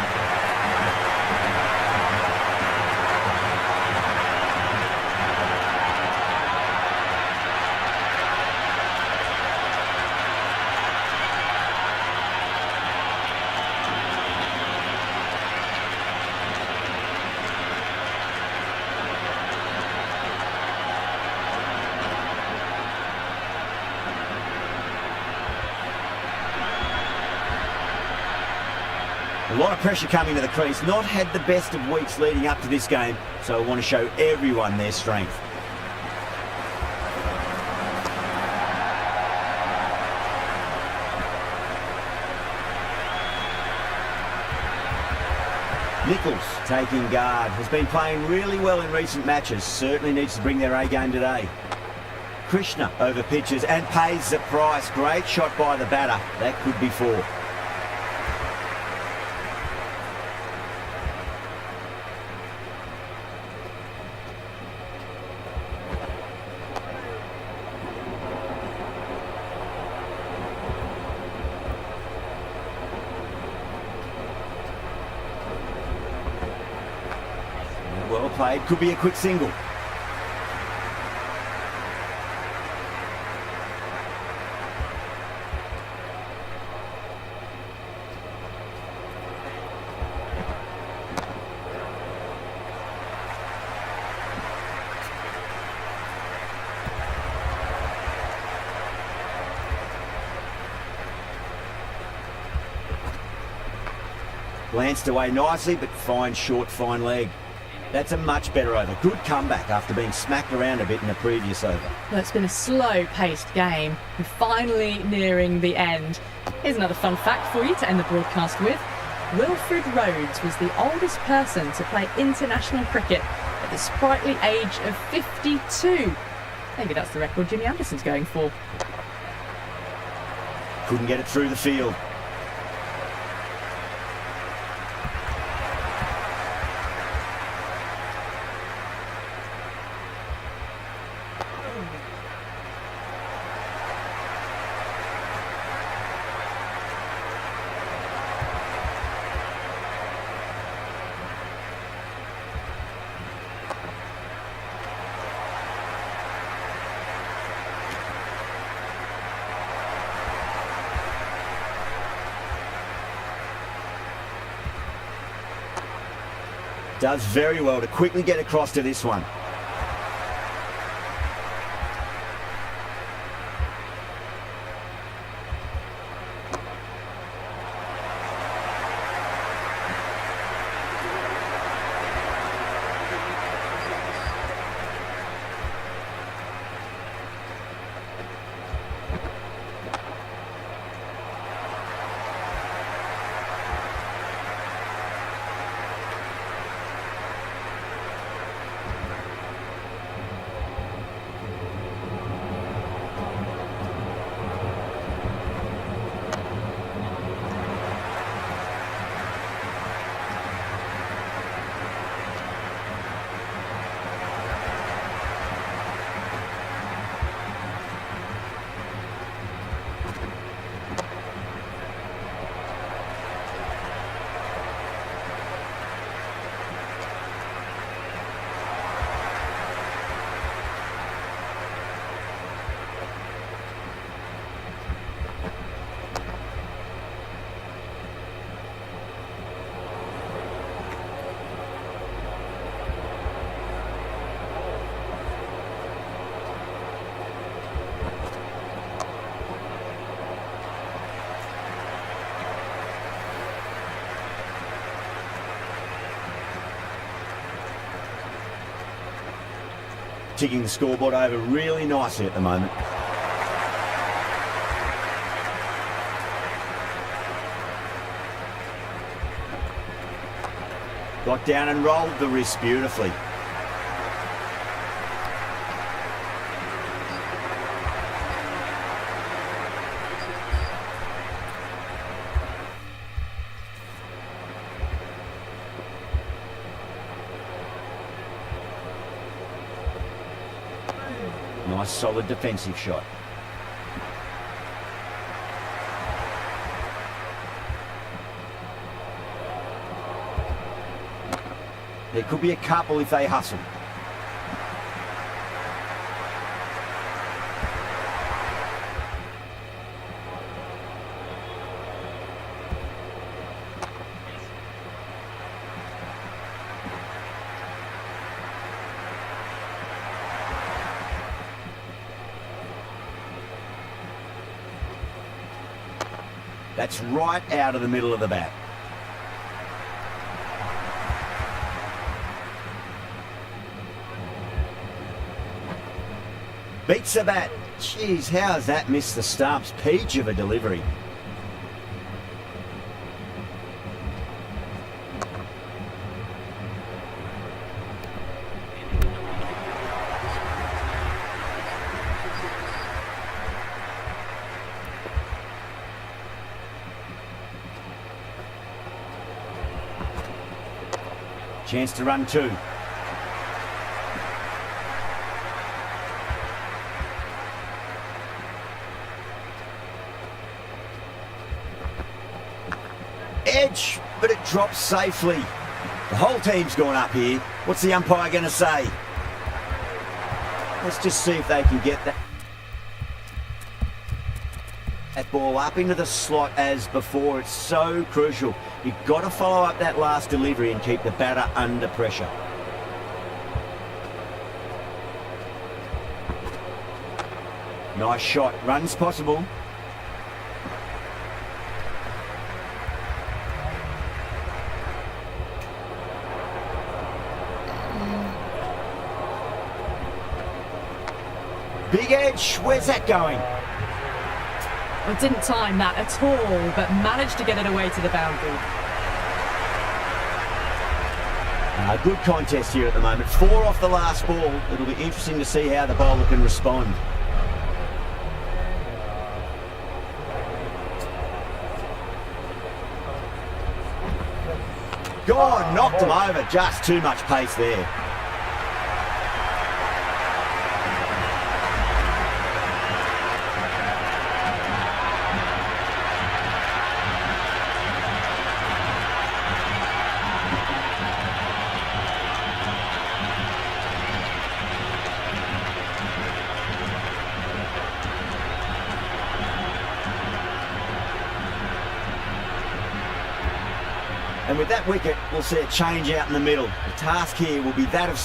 A lot of pressure coming to the crease. Not had the best of weeks leading up to this game, so I want to show everyone their strength. Nichols taking guard. Has been playing really well in recent matches. Certainly needs to bring their A game today. Krishna over pitches and pays the price. Great shot by the batter. That could be four. Well played, could be a quick single. Glanced away nicely, but fine short, fine leg. That's a much better over. Good comeback after being smacked around a bit in the previous over. Well, it's been a slow-paced game. We're finally nearing the end. Here's another fun fact for you to end the broadcast with. Wilfred Rhodes was the oldest person to play international cricket at the sprightly age of 52. Maybe that's the record Jimmy Anderson's going for. Couldn't get it through the field. Does very well to quickly get across to this one. Ticking the scoreboard over really nicely at the moment. Got down and rolled the wrist beautifully. Nice solid defensive shot. There could be a couple if they hustle. That's right out of the middle of the bat. Beats the bat. Jeez, how has that missed the stumps? Peach of a delivery. Chance to run two. Edge, but it drops safely. The whole team's gone up here. What's the umpire going to say? Let's just see if they can get that ball up into the slot as before. It's so crucial. You've got to follow up that last delivery and keep the batter under pressure. Nice shot. Runs possible. Big edge. Where's that going? Well, didn't time that at all, but managed to get it away to the boundary. A good contest here at the moment. 4 off the last ball. It'll be interesting to see how the bowler can respond. God, knocked him over. Just too much pace there. And with that wicket, we'll see a change out in the middle. The task here will be that of...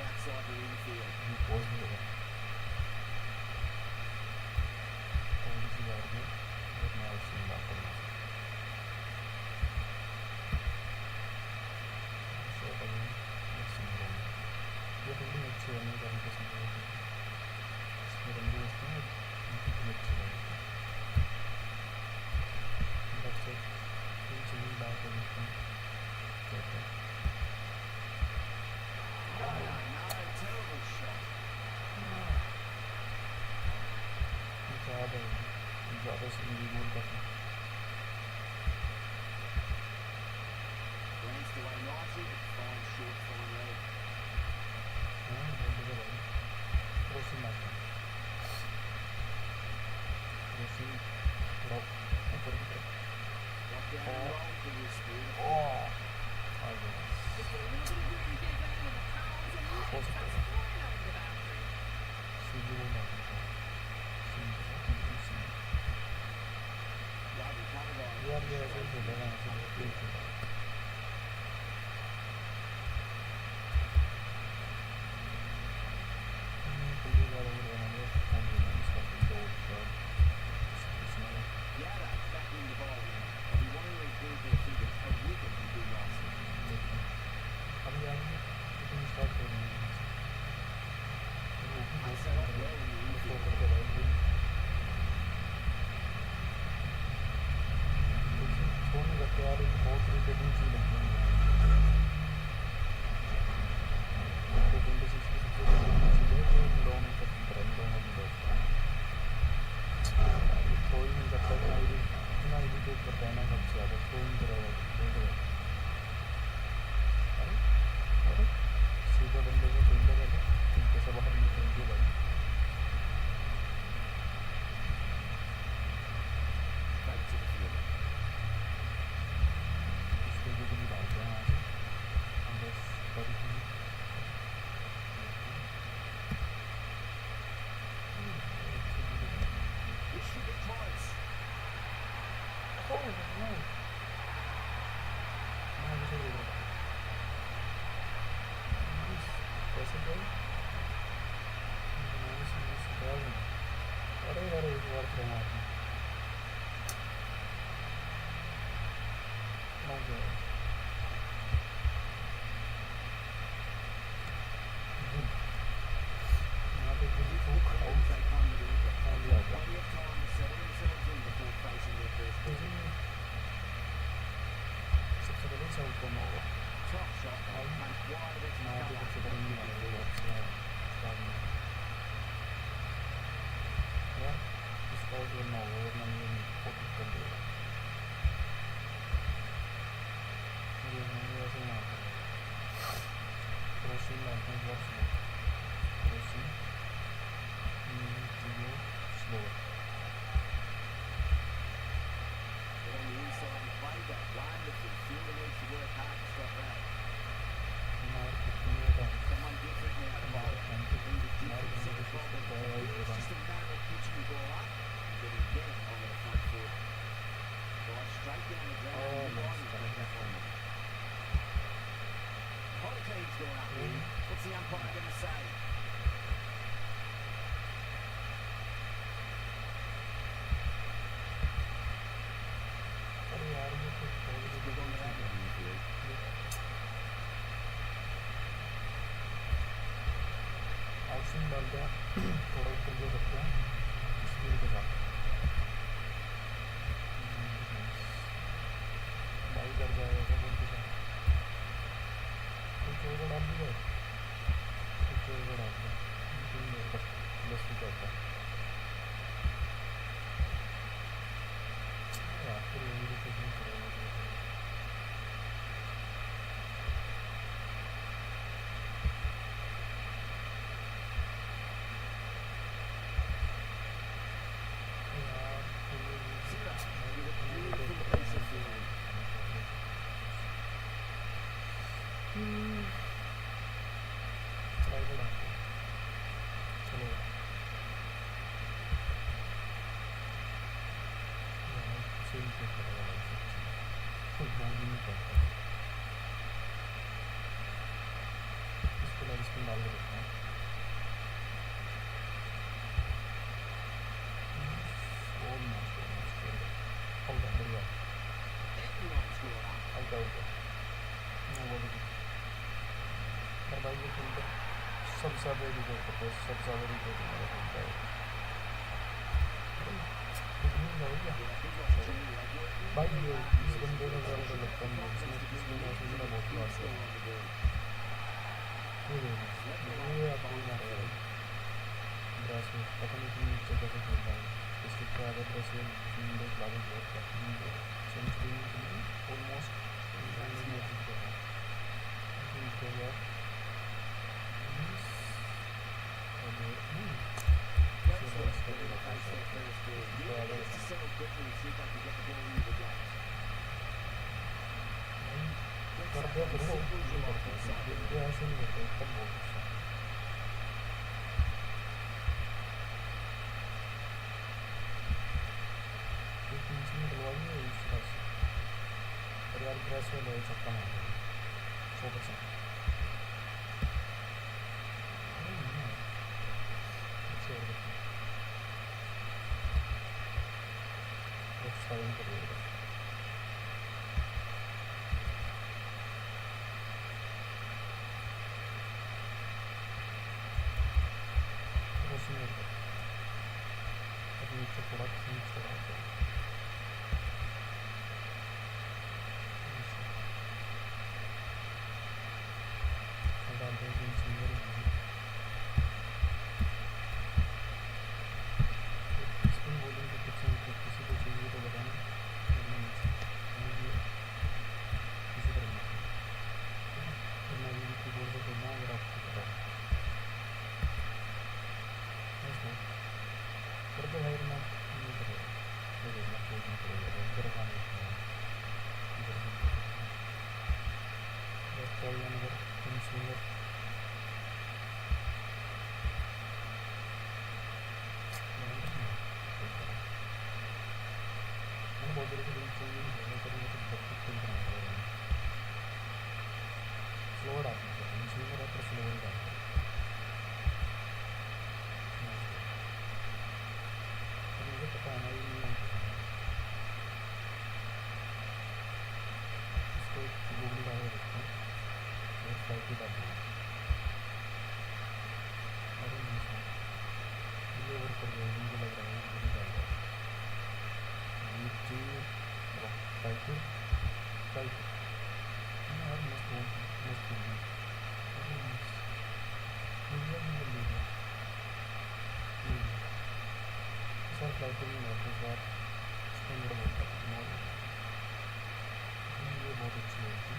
outside the infield. Terrible shot. Glanced away nicely, but fine short, fine leg. Got down and rolled the wrist speed. Just a little bit of room given, and the pounds and legs, that's flying over the boundary. Lovely cover by Yada back in the ball. If you want to improve their figures, a wicket would do nicely. They set off well in the infield. Straight to the field. This should be close. They come to the wicket. Plenty of time to settle themselves in before facing their first ball. Top shot, made wide of its cover. But on the inside, he played that wonderfully. Fielder needs to work hard to stop that. Someone different now to bowl. Brings a different set of problems. It's just a matter of pitching the ball up and getting them onto the front foot. Right straight down the ground. Hot team's going up here. What's the umpire going to say? Spin डाल के देखते हैं। बढ़िया out out know body पर भाई ये fielder सब ज्यादा रिकॉर्ड करते हैं, सब ज्यादा रिकॉर्ड हमारा फील्डर है भाई। ये इस बंदे का ज़्यादा लगता नहीं है, इसमें मैच में बहुत लॉस है। ये आपको मारेगा ब्रास में पता नहीं कि नीचे कैसे खेल रहा है, इसके क्या आगे ब्रास में फील्डर्स लागू बहुत सेंचुरी ऑलमोस्ट कर दिया फिर वो ऐसे नहीं करते एकदम बहुत और यार प्रेस में ले सकता हूँ 100%। साइन करिएगा नीचे थोड़ा खींच छोड़ा फ्लोर आती है स्विंगर पर फ्लोर डालते हैं मुझे पता है ना ये नहीं है इसको गूगल डाल के देखते हैं वेबसाइट भी डाल देंगे अरे मुझे ओवर कर गया मुझे लग रहा है मुझे डाल रहा है टाइटल यार मस्त सर टाइटल नहीं होते सर स्टैंडर्ड बोलता है ये बहुत अच्छी होती है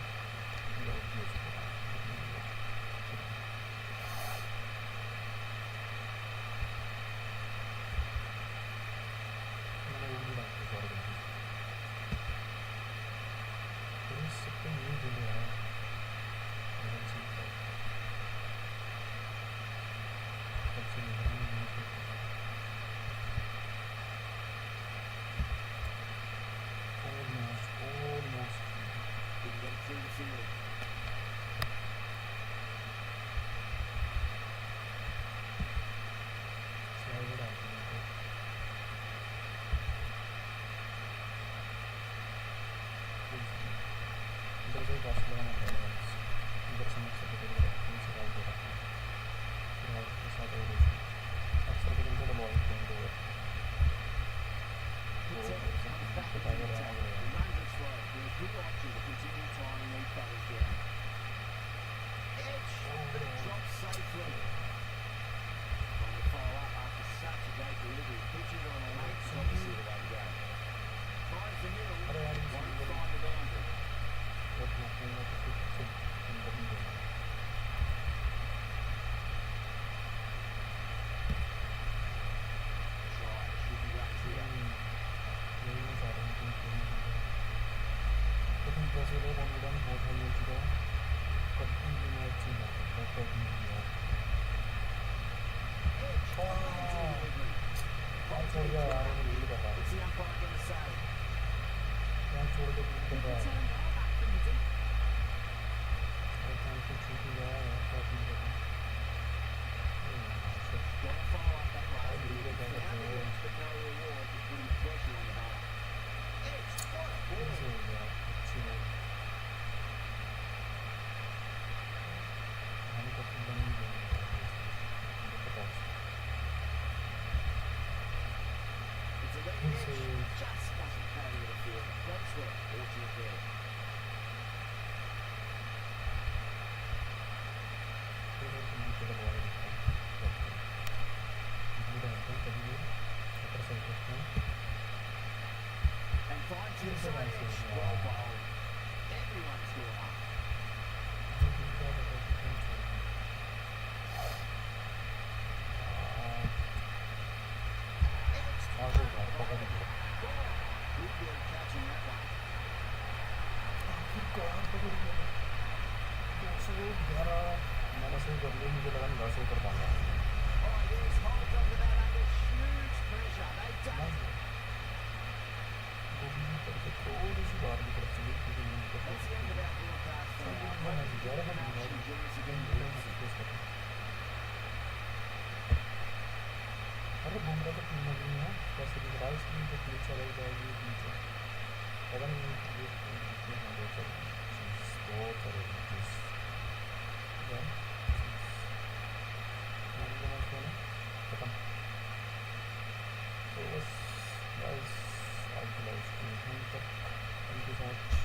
Evidence, but no reward for putting pressure on the batter. It's what a ball. ऐसे हो गया अच्छी है हम तो बन नहीं देंगे पता It's a leg edge, just doesn't carry the field. Great sweat, fortunate there. And finds the inside edge. Well bowled. Everyone's gone up. It's आगे बार पकड़ लिया good ball catching that one. फिर कौन पकड़ लिया 211 मैंने सही कर लिया मुझे लगा नहीं 10 कर पाऊंगा Oh yes, holds on to that under huge pressure. They've done it. वो भी करके थोड़ी सी बाहर की तरफ चली क्योंकि That's the end of our broadcast for now. मैंने जी ग्यारह Good बजे match and join us again real soon. अरे बुमराह तो टीम नहीं है कैसे भी राइट स्क्रीन पे क्लिक चलाई जाएगी नीचे पता नहीं ये कितने हैं बहुत सारे चीज़ खत्म तो बस गाइस आज के लाइव स्ट्रीम यहीं तक थैंक यू सो मच